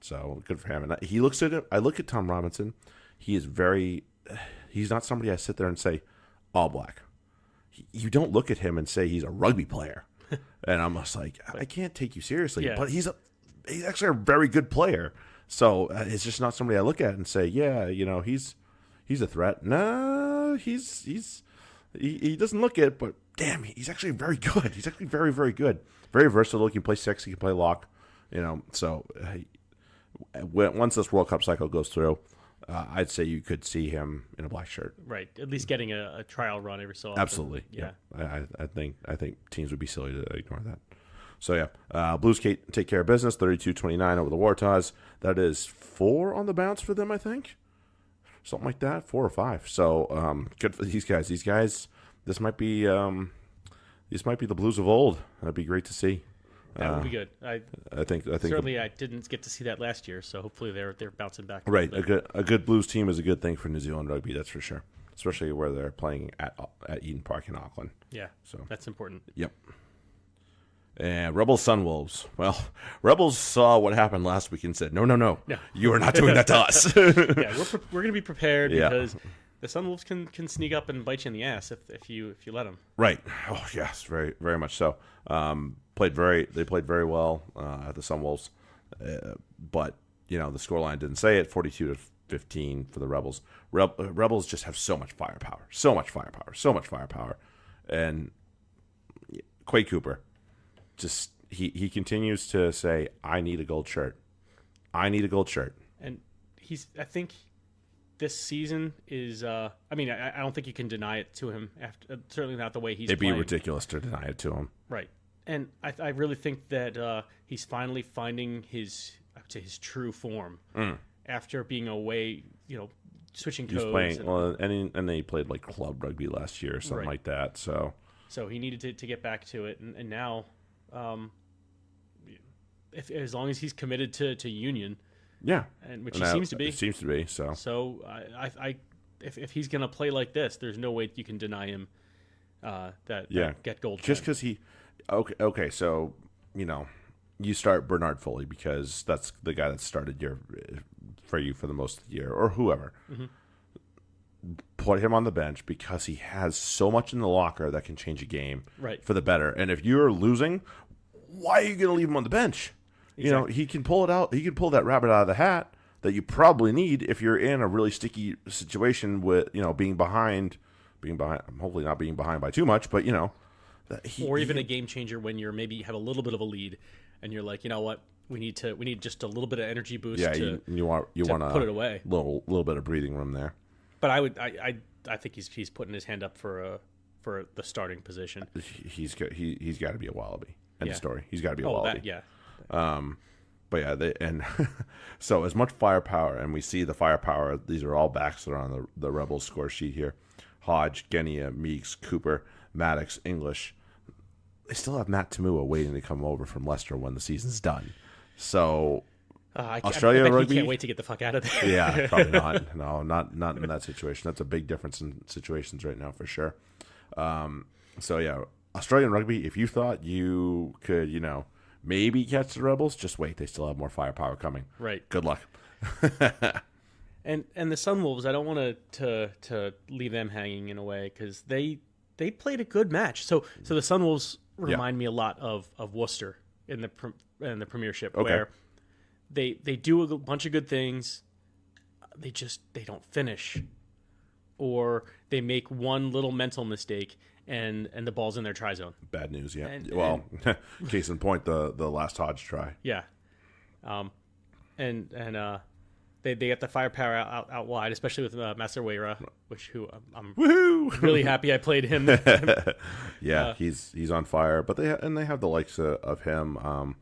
So good for him. And he looks at it. I look at Tom Robinson. He's not somebody I sit there and say all black. You don't look at him and say he's a rugby player. And I'm just like, I can't take you seriously. Yeah. But he's actually a very good player. So it's just not somebody I look at and say, yeah, he's a threat. No, he doesn't look it, but damn, he's actually very good. He's actually very, very good. Very versatile. He can play 6. He can play lock. So once this World Cup cycle goes through, I'd say you could see him in a black shirt. Right. At least getting a trial run every so often. Absolutely. Yeah. I think teams would be silly to ignore that. So yeah, Blues take care of business, 32-29 over the Waratahs. That is 4 on the bounce for them, I think. Something like that, 4 or 5. So good for these guys. These guys, this might be the Blues of old. That'd be great to see. That would be good. I think certainly I didn't get to see that last year, so hopefully they're bouncing back. Right, a good Blues team is a good thing for New Zealand rugby. That's for sure, especially where they're playing at Eden Park in Auckland. Yeah, so that's important. Yep. And Rebels Sunwolves. Well, Rebels saw what happened last week and said, no, you are not doing that to us. Yeah, we're going to be prepared because the Sunwolves can sneak up and bite you in the ass if you let them. Right. Oh yes, very very much so. They played very well at the Sunwolves, but the scoreline didn't say it. 42-15 for the Rebels. Rebels just have so much firepower, and Quade Cooper. Just he continues to say, I need a gold shirt. And I think this season is I don't think you can deny it to him after, certainly not the way he's It'd playing. Be ridiculous to deny it to him. Right. And I really think that he's finally finding his true form after being away, switching codes. He's playing and then he played like club rugby last year or something like that. So he needed to get back to it, and now as long as he's committed to union, which he seems to be. It seems to be. So if he's gonna play like this, there's no way you can deny him that get gold. Just because he, okay. So you start Bernard Foley because that's the guy that started for you for the most of the year, or whoever. Mm-hmm. Put him on the bench because he has so much in the locker that can change a game for the better. And if you're losing, why are you going to leave him on the bench? Exactly. He can pull it out. He can pull that rabbit out of the hat that you probably need if you're in a really sticky situation with being behind. Hopefully not being behind by too much, but or even a game changer when you're maybe have a little bit of a lead and you're like, you know what, we need just a little bit of energy boost. Yeah, you want to put it away. Little bit of breathing room there. But I think he's putting his hand up for the starting position. He's got to be a Wallaby. End of story. He's got to be a Wallaby. But yeah, so as much firepower, and we see the firepower. These are all backs that are on the Rebels score sheet here: Hodge, Genia, Meeks, Cooper, Maddox, English. They still have Matt Tamua waiting to come over from Leicester when the season's done. So. Australia I rugby. He can't wait to get the fuck out of there. Yeah, probably not. No, not in that situation. That's a big difference in situations right now for sure. So yeah, Australian rugby. If you thought you could, maybe catch the Rebels, just wait. They still have more firepower coming. Right. Good luck. And the Sunwolves, I don't want to leave them hanging in a way because they played a good match. So the Sunwolves remind me a lot of Worcester in the Premiership, Okay. where they do a bunch of good things, they don't finish, or they make one little mental mistake and the ball's in their try zone. Bad news, yeah. Case in point, the last Hodge try. Yeah, they get the firepower out wide, especially with Maserwera, I'm Woohoo! really happy I played him. Yeah, he's on fire. But they have the likes of him.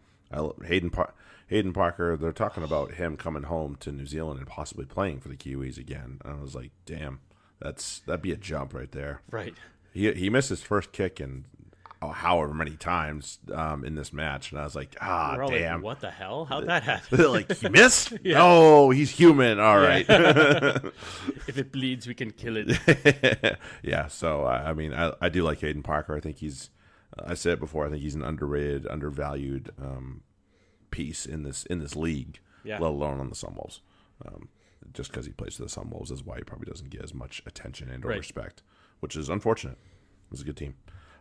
Hayden Parker. They're talking about him coming home to New Zealand and possibly playing for the Kiwis again. And I was like, damn, that'd be a jump right there. Right. He missed his first kick in however many times in this match, and I was like, We're all damn, like, what the hell? How'd that happen? like he missed? Yeah. Oh, he's human. All right. If it bleeds, we can kill it. Yeah. So I mean, I do like Hayden Parker. I think I said it before. I think he's an underrated, undervalued piece in this league, let alone on the Sunwolves. Just because he plays for the Sunwolves is why he probably doesn't get as much attention and or respect, which is unfortunate. It was a good team.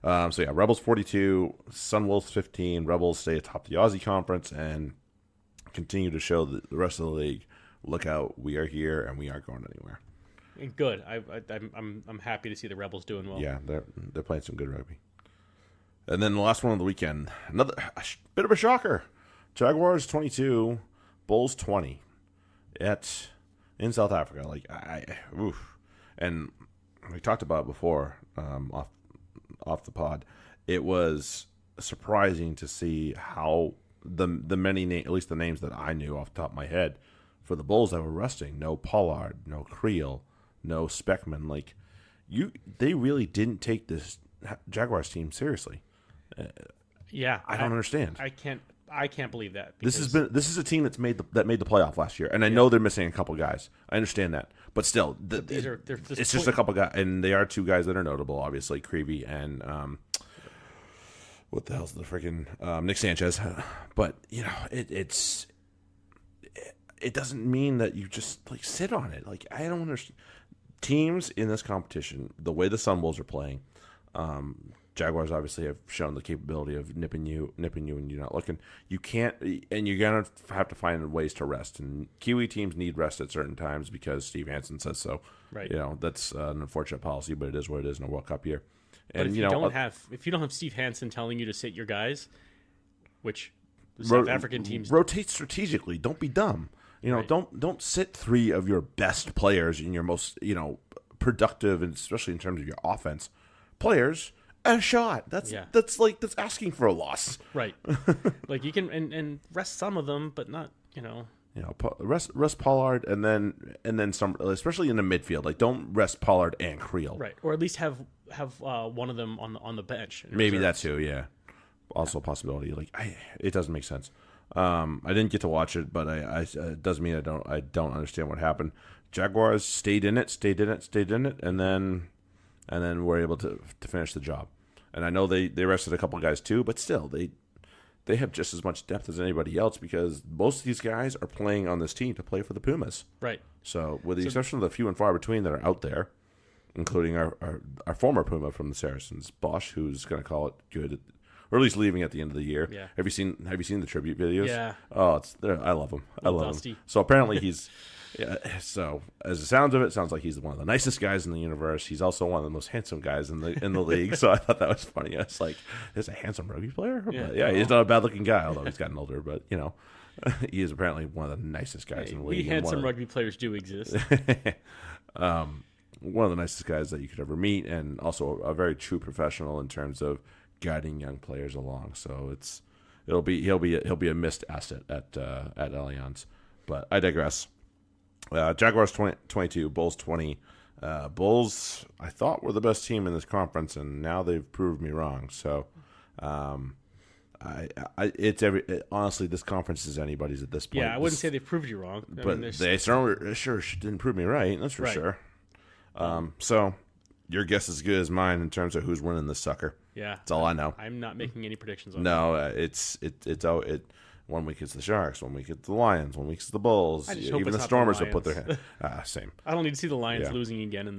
So yeah, Rebels 42, Sunwolves 15. Rebels stay atop the Aussie Conference and continue to show the rest of the league, look out, we are here and we aren't going anywhere. And good. I'm happy to see the Rebels doing well. Yeah, they're playing some good rugby. And then the last one of the weekend, another bit of a shocker. Jaguars 22, Bulls 20 in South Africa. Like and we talked about it before off the pod. It was surprising to see how the many at least the names that I knew off the top of my head for the Bulls that were resting. No Pollard, no Creel, no Speckman. Like they really didn't take this Jaguars team seriously. Yeah, I don't understand. I can't believe that. This is a team that made the playoff last year, and I know they're missing a couple guys. I understand that, but still, it's just a couple guys, and they are two guys that are notable, obviously, Creevy and what the hell's the freaking Nick Sanchez. But it doesn't mean that you just like sit on it. Like I don't understand teams in this competition the way the Sunwolves are playing. Jaguars obviously have shown the capability of nipping you when you're not looking. You can't, and you're gonna have to find ways to rest. And Kiwi teams need rest at certain times because Steve Hansen says so. Right. That's an unfortunate policy, but it is what it is in a World Cup year. And but if you don't have Steve Hansen telling you to sit your guys, which the South African teams rotate strategically. Don't be dumb. Right. Don't sit three of your best players in your most productive, and especially in terms of your offense players. A shot. That's asking for a loss. Right. Like you can and rest some of them, but not rest Pollard and then some, especially in the midfield. Like don't rest Pollard and Creel. Right. Or at least have one of them on the bench. Maybe that too. Yeah. Also a possibility. Like it doesn't make sense. I didn't get to watch it, but it doesn't mean I don't understand what happened. Jaguars stayed in it, and then were able to finish the job. And I know they rested a couple guys too, but still they have just as much depth as anybody else because most of these guys are playing on this team to play for the Pumas. Right. So with the exception of the few and far between that are out there, including our former Puma from the Saracens, Bosch, who's going to call it good, or at least leaving at the end of the year. Yeah. Have you seen the tribute videos? Yeah. Oh, I love him. I love Dusty. him. So apparently he's. Yeah, so as the sounds of it, sounds like he's one of the nicest guys in the universe. He's also one of the most handsome guys in the league. So I thought that was funny. I was like, "There's a handsome rugby player." Yeah, he's not a bad looking guy, although he's gotten older. But he is apparently one of the nicest guys in the league. Handsome rugby players do exist. One of the nicest guys that you could ever meet, and also a very true professional in terms of guiding young players along. So he'll be a missed asset at Allianz. But I digress. Jaguars 22, Bulls 20. Bulls, I thought, were the best team in this conference, and now they've proved me wrong. So, honestly, this conference is anybody's at this point. Yeah, I wouldn't say they proved you wrong, they certainly sure didn't prove me right. That's for sure. So, your guess is as good as mine in terms of who's winning this sucker. Yeah, that's all I know. I'm not making any predictions on that. No, it's 1 week it's the Sharks, 1 week it's the Lions, 1 week it's the Bulls. Even the Stormers will put their hand. Same. I don't need to see the Lions losing again in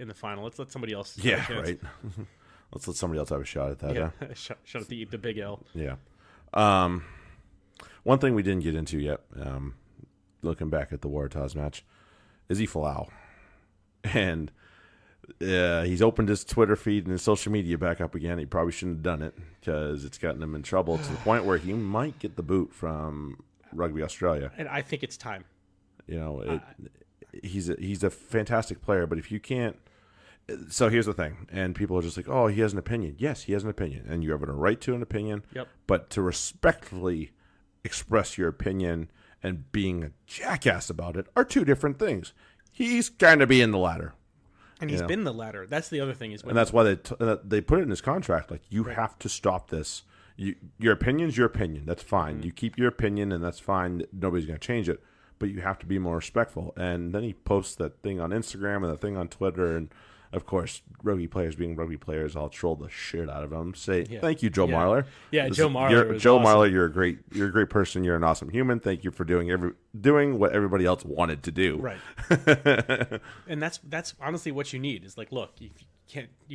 the final. Let's let somebody else. Yeah, right. Let's let somebody else have a shot at that. Yeah, shot at the big L. Yeah. One thing we didn't get into yet, looking back at the Waratahs match, is Folau. And he's opened his Twitter feed and his social media back up again. He probably shouldn't have done it because it's gotten him in trouble to the point where he might get the boot from Rugby Australia. And I think it's time. He's a fantastic player, but if you can't... So here's the thing, and people are just like, oh, he has an opinion. Yes, he has an opinion, and you have a right to an opinion. Yep. But to respectfully express your opinion and being a jackass about it are two different things. He's kind of being the latter. And he's been the latter. That's the other thing. And that's why they put it in his contract. Like, you have to stop this. Your opinion's your opinion. That's fine. Mm-hmm. You keep your opinion, and that's fine. Nobody's going to change it. But you have to be more respectful. And then he posts that thing on Instagram and that thing on Twitter, and of course, rugby players being rugby players, I'll troll the shit out of them. Say, thank you, Joe Marler. Yeah, Joe Marler. Joe awesome. Marler, you're a great person. You're an awesome human. Thank you for doing what everybody else wanted to do. Right. And that's honestly what you need. Is like, look, you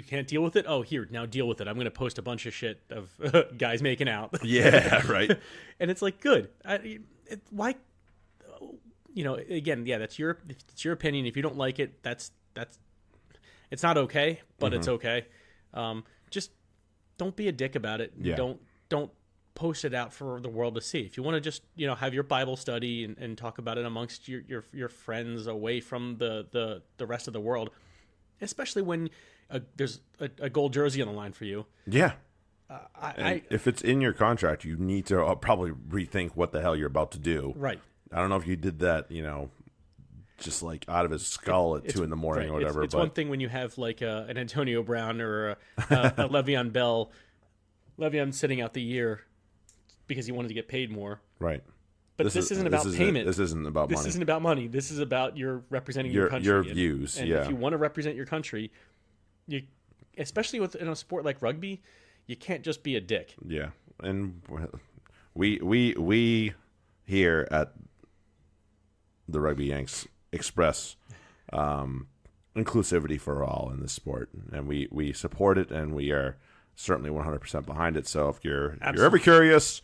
can't deal with it. Oh, here, now deal with it. I'm going to post a bunch of shit of guys making out. Yeah, right. And it's like, good. Why? Again, that's your opinion. If you don't like it, that's. It's not okay, but it's okay. Just don't be a dick about it. Yeah. Don't post it out for the world to see. If you want to just have your Bible study and talk about it amongst your friends away from the rest of the world, especially when there's a gold jersey on the line for you. Yeah. If it's in your contract, you need to probably rethink what the hell you're about to do. Right. I don't know if you did that, just like out of his skull at 2 a.m. or whatever. It's one thing when you have like an Antonio Brown or a Le'Veon Bell. Le'Veon sitting out the year because he wanted to get paid more. Right. But this isn't about payment. This isn't about money. This isn't about money. This is about your representing your country. Your views. And if you want to represent your country, especially in a sport like rugby, you can't just be a dick. Yeah. And we here at the Rugby Yanks express inclusivity for all in this sport, and we support it, and we are certainly 100% behind it. So if you're ever curious,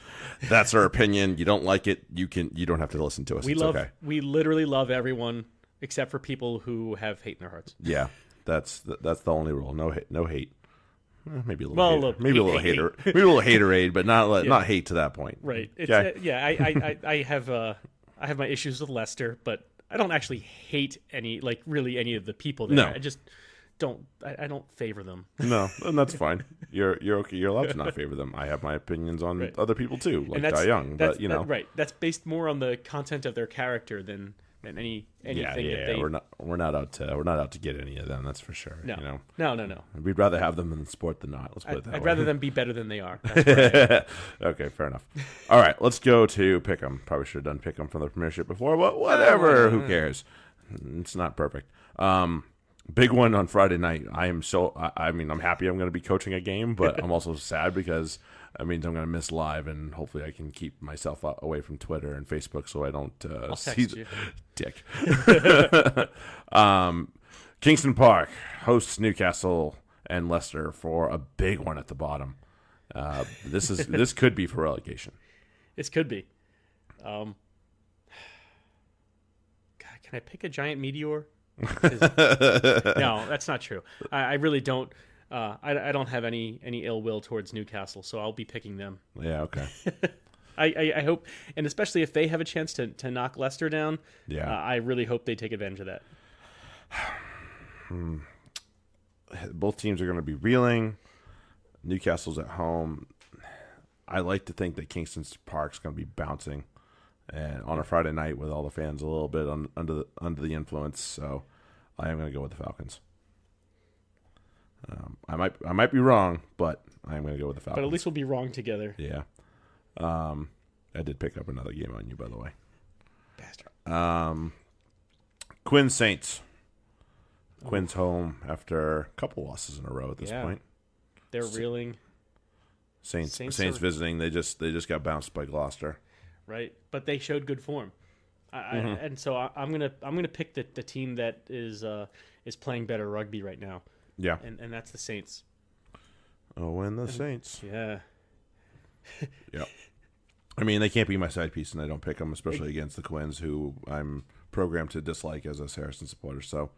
that's our opinion. You don't like it, you don't have to listen to us. We literally love everyone except for people who have hate in their hearts. Yeah, that's the only rule. No hate. Maybe a little haterade, but not hate to that point. Right. Okay. I have my issues with Leicester, but I don't actually hate any of the people there. No. I just don't. I don't favor them. No, and that's fine. You're okay. You're allowed to not favor them. I have my opinions on other people too, like Dai Young. But right. That's based more on the content of their character than anything. Yeah. We're not out to get any of them. That's for sure. No. No. We'd rather have them in the sport than not. Let's put it that way. I'd rather them be better than they are. That's okay, fair enough. All right, let's go to Pick'em. Probably should have done Pick'em from the Premiership before, but whatever. Who cares? It's not perfect. Big one on Friday night. I'm happy I'm going to be coaching a game, but I'm also sad because that means I'm going to miss live, and hopefully I can keep myself away from Twitter and Facebook so I don't see the dick. Kingston Park hosts Newcastle and Leicester for a big one at the bottom. This could be for relegation. This could be. God, can I pick a giant meteor? No, that's not true. I really don't. I don't have any ill will towards Newcastle, so I'll be picking them. Yeah, okay. I hope, and especially if they have a chance to knock Leicester down, I really hope they take advantage of that. Both teams are going to be reeling. Newcastle's at home. I like to think that Kingston Park's going to be bouncing, and on a Friday night with all the fans a little bit under the influence. So I am going to go with the Falcons. I might be wrong, but I'm going to go with the Falcons. But at least we'll be wrong together. Yeah. I did pick up another game on you, by the way. Bastard. Quinn Saints. Quinn's home after a couple losses in a row at this point. They're reeling. Saints visiting. They just got bounced by Gloucester. Right, but they showed good form. And so I'm gonna pick the team that is playing better rugby right now. Yeah, and that's the Saints. Oh, and the Saints. Yeah. Yep. I mean, they can't be my side piece, and I don't pick them, especially against the Quins, who I'm programmed to dislike as a Saracen supporter. So,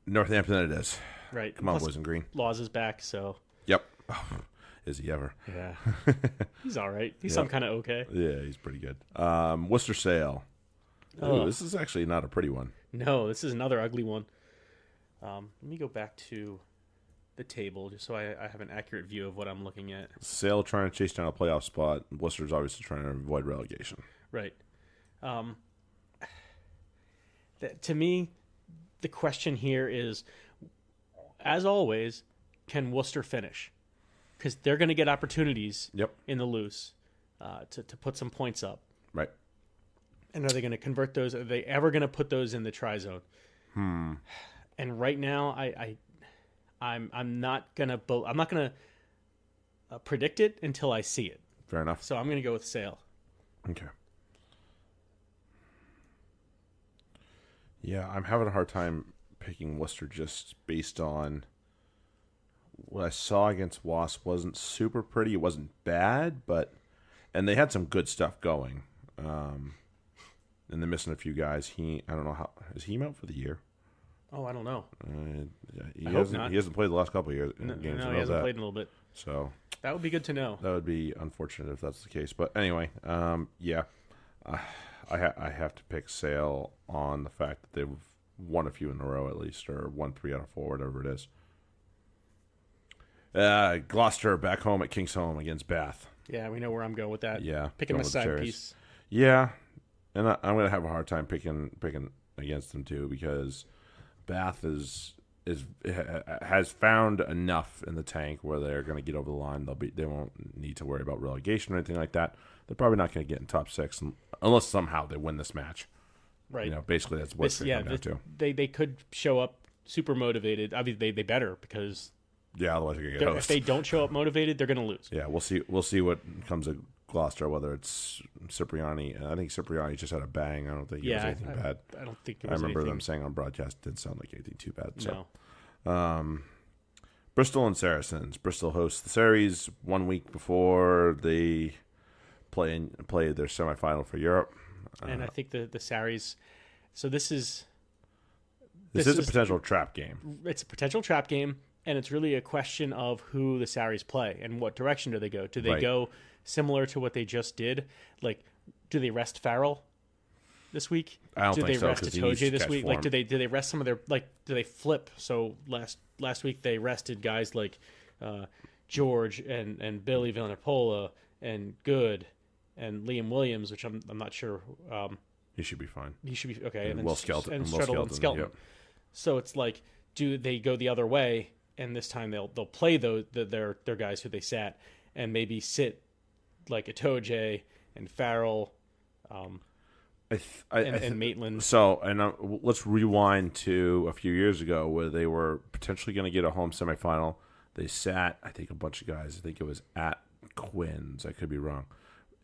Northampton it is. Right. Come on, boys in green. Laws is back, so. Yep. Oh, is he ever? Yeah. He's all right. He's some kind of okay. Yeah, he's pretty good. Worcester Sale. Ooh, this is actually not a pretty one. No, this is another ugly one. Let me go back to the table just so I have an accurate view of what I'm looking at. Sale trying to chase down a playoff spot. Worcester's obviously trying to avoid relegation. Right. To me, the question here is, as always, can Worcester finish? Because they're going to get opportunities in the loose to put some points up. Right. And are they going to convert those? Are they ever going to put those in the try zone? And right now, I'm not gonna predict it until I see it. Fair enough. So I'm gonna go with Sale. Okay. Yeah, I'm having a hard time picking Worcester just based on what I saw against Wasp. Wasn't super pretty. It wasn't bad, and they had some good stuff going. And they're missing a few guys. I don't know how is he out for the year? Oh, I don't know. He hasn't played the last couple of years. No, games. he hasn't played in a little bit. So that would be good to know. That would be unfortunate if that's the case. But anyway, I have to pick Sale on the fact that they've won a few in a row at least, or won 3 out of 4, whatever it is. Gloucester back home at Kingsholm against Bath. Yeah, we know where I'm going with that. Yeah, picking my side piece. Yeah, and I'm going to have a hard time picking against them too, because Bath has found enough in the tank where they're going to get over the line. They won't need to worry about relegation or anything like that. They're probably not going to get in top 6 unless somehow they win this match. Right. Basically that's what it's going to come down to. They could show up super motivated. I mean, they better, because otherwise they're going to get hosed. If they don't show up motivated, they're going to lose. Yeah, we'll see what comes of Gloucester, whether it's Cipriani. I think Cipriani just had a bang. I don't think it was anything bad. I don't think I remember them saying on broadcast it didn't sound like anything too bad. So. No. Bristol and Saracens. Bristol hosts the series 1 week before they play their semifinal for Europe. And I think the Saris. So this is a potential trap game. It's a potential trap game, and it's really a question of who the Saris play and what direction do they go. Do they go similar to what they just did? Like, do they rest Farrell this week? I don't think so. Do they rest Itoje this week? Form. Like, do they rest some of their, like, do they flip? So last week they rested guys like George and Billy Villanapola and Good and Liam Williams, which I'm not sure. He should be fine. He should be okay. And then Skelton. And Skelton. Yep. So it's like, do they go the other way? And this time they'll play their guys who they sat, and maybe sit like Itoje and Farrell, and Maitland. So, let's rewind to a few years ago where they were potentially going to get a home semifinal. They sat, I think, a bunch of guys. I think it was at Quins. I could be wrong.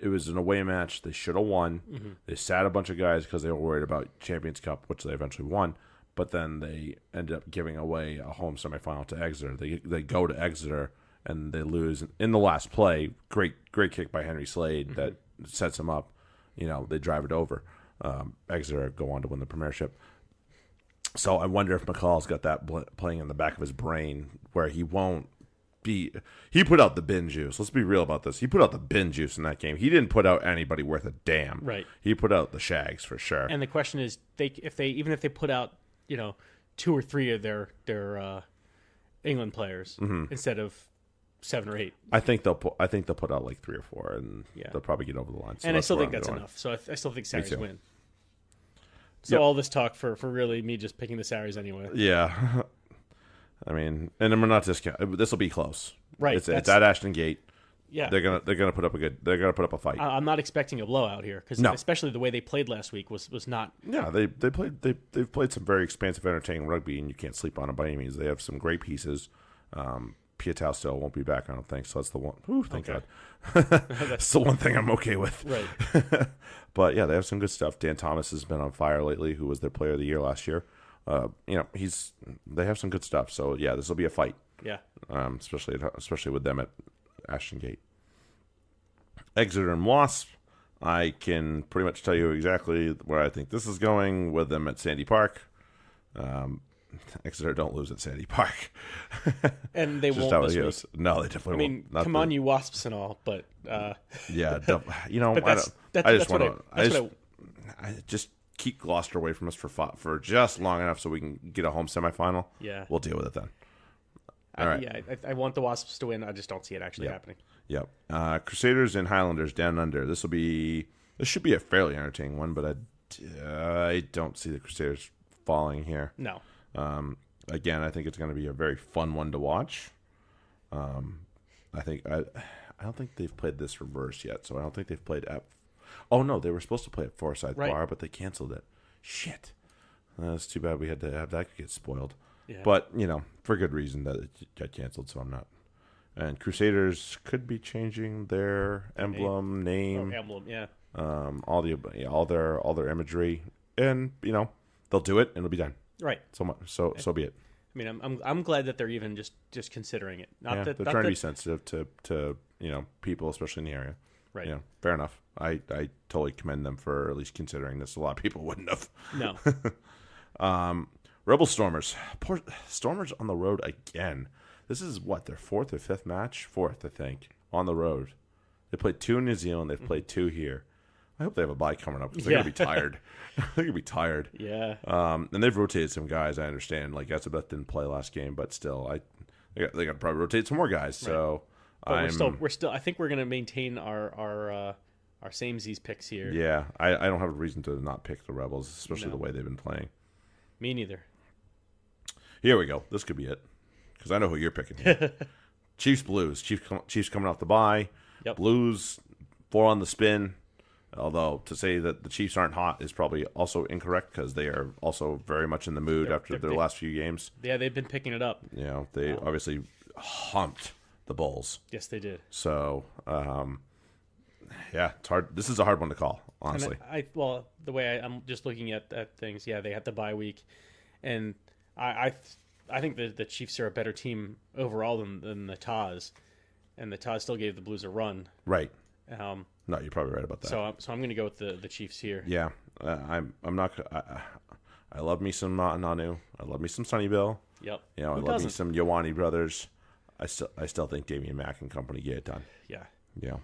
It was an away match. They should have won. Mm-hmm. They sat a bunch of guys because they were worried about Champions Cup, which they eventually won. But then they ended up giving away a home semifinal to Exeter. They go to Exeter and they lose in the last play. Great kick by Henry Slade that sets them up. They drive it over. Exeter go on to win the Premiership. So I wonder if McCall's got that playing in the back of his brain where he won't be. He put out the bin juice. Let's be real about this. He put out the bin juice in that game. He didn't put out anybody worth a damn. Right. He put out the shags for sure. And the question is, if they put out 2 or 3 of their England players instead of 7 or 8. I think they'll put out like 3 or 4, and they'll probably get over the line. So and I still think that's enough. So I still think Sarries win. So all this talk for really me just picking the Sarries anyway. Yeah, I mean, and we're not discounting. This will be close, right? It's at Ashton Gate. Yeah, they're gonna put up a fight. I'm not expecting a blowout here because especially the way they played last week was not. Yeah, they've played some very expansive, entertaining rugby, and you can't sleep on it by any means. They have some great pieces. Pietau still won't be back, I don't think. So that's the one. Ooh, thank God. That's the one thing I'm okay with. Right. But yeah, they have some good stuff. Dan Thomas has been on fire lately, who was their player of the year last year. They have some good stuff. So yeah, this will be a fight. Yeah. Especially with them at Ashton Gate. Exeter and Wasp. I can pretty much tell you exactly where I think this is going with them at Sandy Park. Exeter don't lose at Sandy Park. And they won't this week. No, they definitely won't. I mean, come on, you Wasps and all, but... yeah, you know, I just keep Gloucester away from us for just long enough so we can get a home semifinal. Yeah. We'll deal with it then. All right. Yeah, I want the Wasps to win. I just don't see it actually happening. Yep. Crusaders and Highlanders down under. This should be a fairly entertaining one, but I don't see the Crusaders falling here. No. Again, I think it's going to be a very fun one to watch. I don't think they've played this reverse yet, so I don't think they've played at. Oh no, they were supposed to play at Forsyth Bar, but they canceled it. Shit, that's too bad. We had to have that get spoiled. Yeah. But for good reason that it got canceled. So I'm not. And Crusaders could be changing their name. Oh, emblem, yeah. All their imagery, and they'll do it, and it'll be done. Right. So be it. I mean, I'm glad that they're even just considering it. They're trying to be sensitive to people, especially in the area. Right. Fair enough. I totally commend them for at least considering this. A lot of people wouldn't have. No. Rebel Stormers. Poor Stormers on the road again. This is their fourth or fifth match? Fourth, I think, on the road. They played 2 in New Zealand. They've played 2 here. I hope they have a bye coming up because they're going to be tired. They're going to be tired. Yeah. And they've rotated some guys, I understand. Like, Elizabeth didn't play last game, but still, they got to probably rotate some more guys. Right. So we're still. I think we're going to maintain our samesies picks here. Yeah. I don't have a reason to not pick the Rebels, especially the way they've been playing. Me neither. Here we go. This could be it because I know who you're picking here. Chiefs Blues. Chiefs coming off the bye. Yep. Blues 4 on the spin. Although to say that the Chiefs aren't hot is probably also incorrect because they are also very much in the mood after their last few games. Yeah, they've been picking it up. They obviously humped the Bulls. Yes, they did. So, it's hard. This is a hard one to call, honestly. The way I'm just looking at things, they had the bye week, and I think the Chiefs are a better team overall than the Taz, and the Taz still gave the Blues a run. Right. No, you're probably right about that. So I'm going to go with the Chiefs here. Yeah, I'm not. I love me some Nanu. I love me some Sunnyville. Yep. I love me some Ioane brothers. I still think Damian Mack and company get it done. Yeah. Yeah.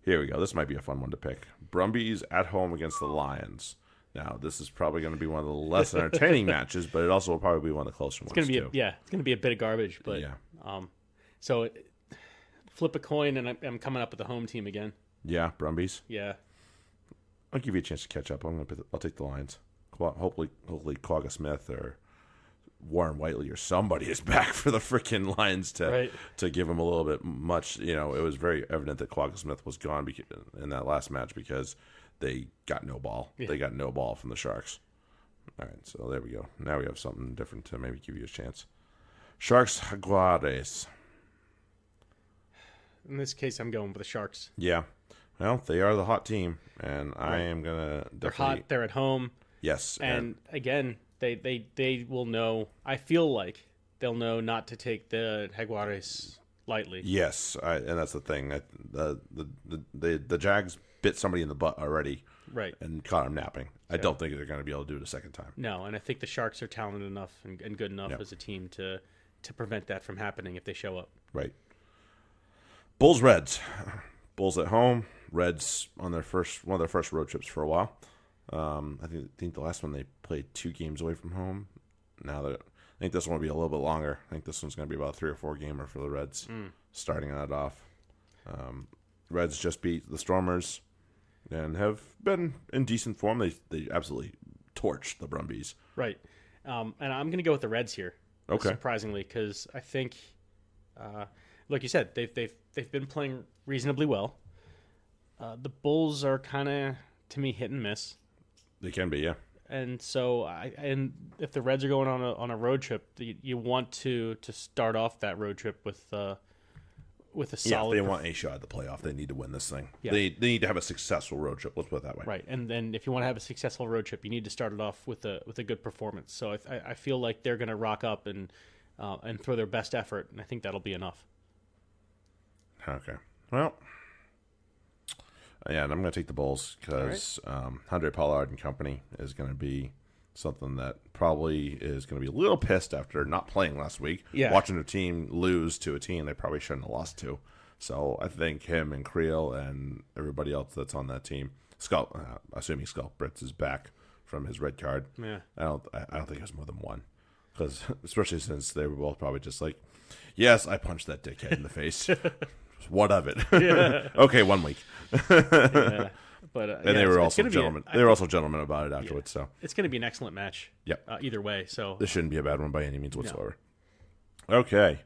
Here we go. This might be a fun one to pick. Brumbies at home against the Lions. Now, this is probably going to be one of the less entertaining matches, but it also will probably be one of the closer ones too. It's going to be a bit of garbage, but so flip a coin, and I'm coming up with the home team again. Yeah, Brumbies. Yeah, I'll give you a chance to catch up. I'll take the Lions. Hopefully, Quagga Smith or Warren Whiteley or somebody is back for the freaking Lions to give them a little bit much. It was very evident that Quagga Smith was gone in that last match because they got no ball. Yeah. They got no ball from the Sharks. All right, so there we go. Now we have something different to maybe give you a chance. Sharks Jaguares. In this case, I'm going with the Sharks. Yeah. Well, they are the hot team, and I am going to definitely... They're hot. They're at home. Yes. And again, they will know... I feel like they'll know not to take the Jaguares lightly. Yes, and that's the thing. The Jags bit somebody in the butt already, right, and caught them napping. I don't think they're going to be able to do it a second time. No, and I think the Sharks are talented enough and good enough as a team to prevent that from happening if they show up. Right. Bulls Reds. Bulls at home. Reds on one of their first road trips for a while. I think the last one they played 2 games away from home. I think this one will be a little bit longer. I think this one's going to be about a 3 or 4 gamer for the Reds. Starting that off. Reds just beat the Stormers and have been in decent form. They absolutely torched the Brumbies. Right. And I'm going to go with the Reds here. Okay. Surprisingly, because I think, like you said, they've been playing reasonably well. The Bulls are kind of, to me, hit and miss. They can be, yeah. And so, if the Reds are going on a road trip, you want to start off that road trip with a solid. Yeah, if they want a shot at the playoff, they need to win this thing. Yeah. They need to have a successful road trip. Let's put it that way. Right, and then if you want to have a successful road trip, you need to start it off with a good performance. So I feel like they're going to rock up and throw their best effort, and I think that'll be enough. Okay. Well, Yeah, and I'm going to take the Bulls because Andre Pollard and company is going to be something that probably is going to be a little pissed after not playing last week. Yeah. Watching a team lose to a team they probably shouldn't have lost to. So I think him and Creel and everybody else that's on that team, assuming Skull Brits is back from his red card. Yeah. I don't think it was more than one, because especially since they were both probably just like, yes, I punched that dickhead in the face. What of it? Yeah. Okay, 1 week. Yeah. But and they were also gentlemen. They were also gentlemen about it afterwards. So it's going to be an excellent match. Yep. Either way, so this shouldn't be a bad one by any means whatsoever. No. Okay.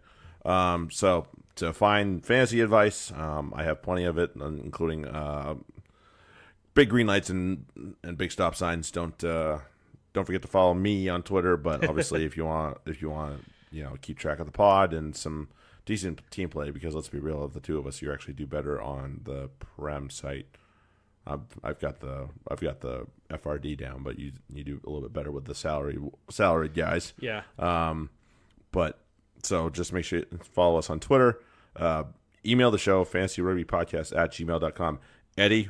So to find fantasy advice, I have plenty of it, including big green lights and big stop signs. Don't forget to follow me on Twitter. But obviously, if you want, keep track of the pod and some decent team play, because let's be real, of the two of us, you actually do better on the Prem site. I've got the FRD down, but you do a little bit better with the salaried guys. Yeah. But so just make sure you follow us on Twitter. Email the show, fantasyrugbypodcast@gmail.com. Eddie,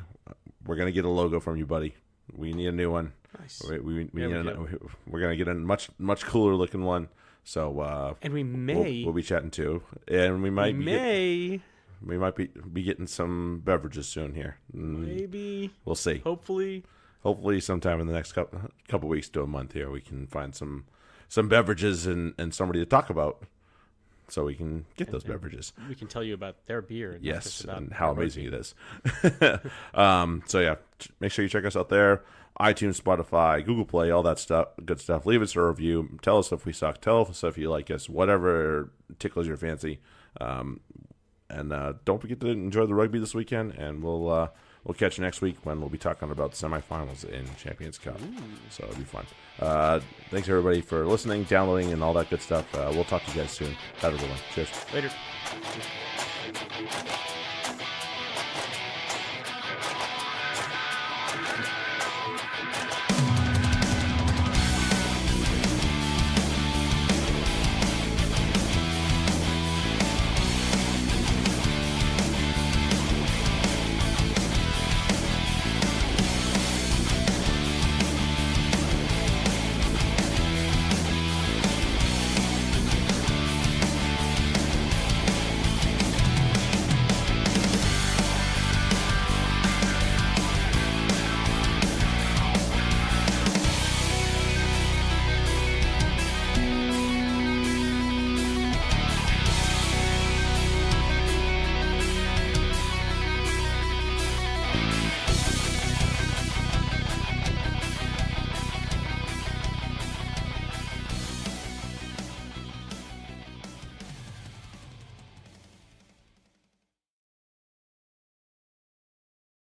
we're gonna get a logo from you, buddy. We need a new one. Nice. We're gonna get a much cooler looking one. So and we'll be chatting too, and we might be getting some beverages soon here. Maybe we'll see. Hopefully sometime in the next couple weeks to a month here, we can find some beverages and somebody to talk about, so we can get those beverages. We can tell you about their beer. And yes, and how amazing it is. So yeah, make sure you check us out there. iTunes, Spotify, Google Play, all that stuff, good stuff. Leave us a review. Tell us if we suck. Tell us if you like us. Whatever tickles your fancy. And don't forget to enjoy the rugby this weekend. And we'll catch you next week when we'll be talking about the semifinals in Champions Cup. Ooh. So it'll be fun. Thanks everybody for listening, downloading, and all that good stuff. We'll talk to you guys soon. Have a good one. Cheers. Later.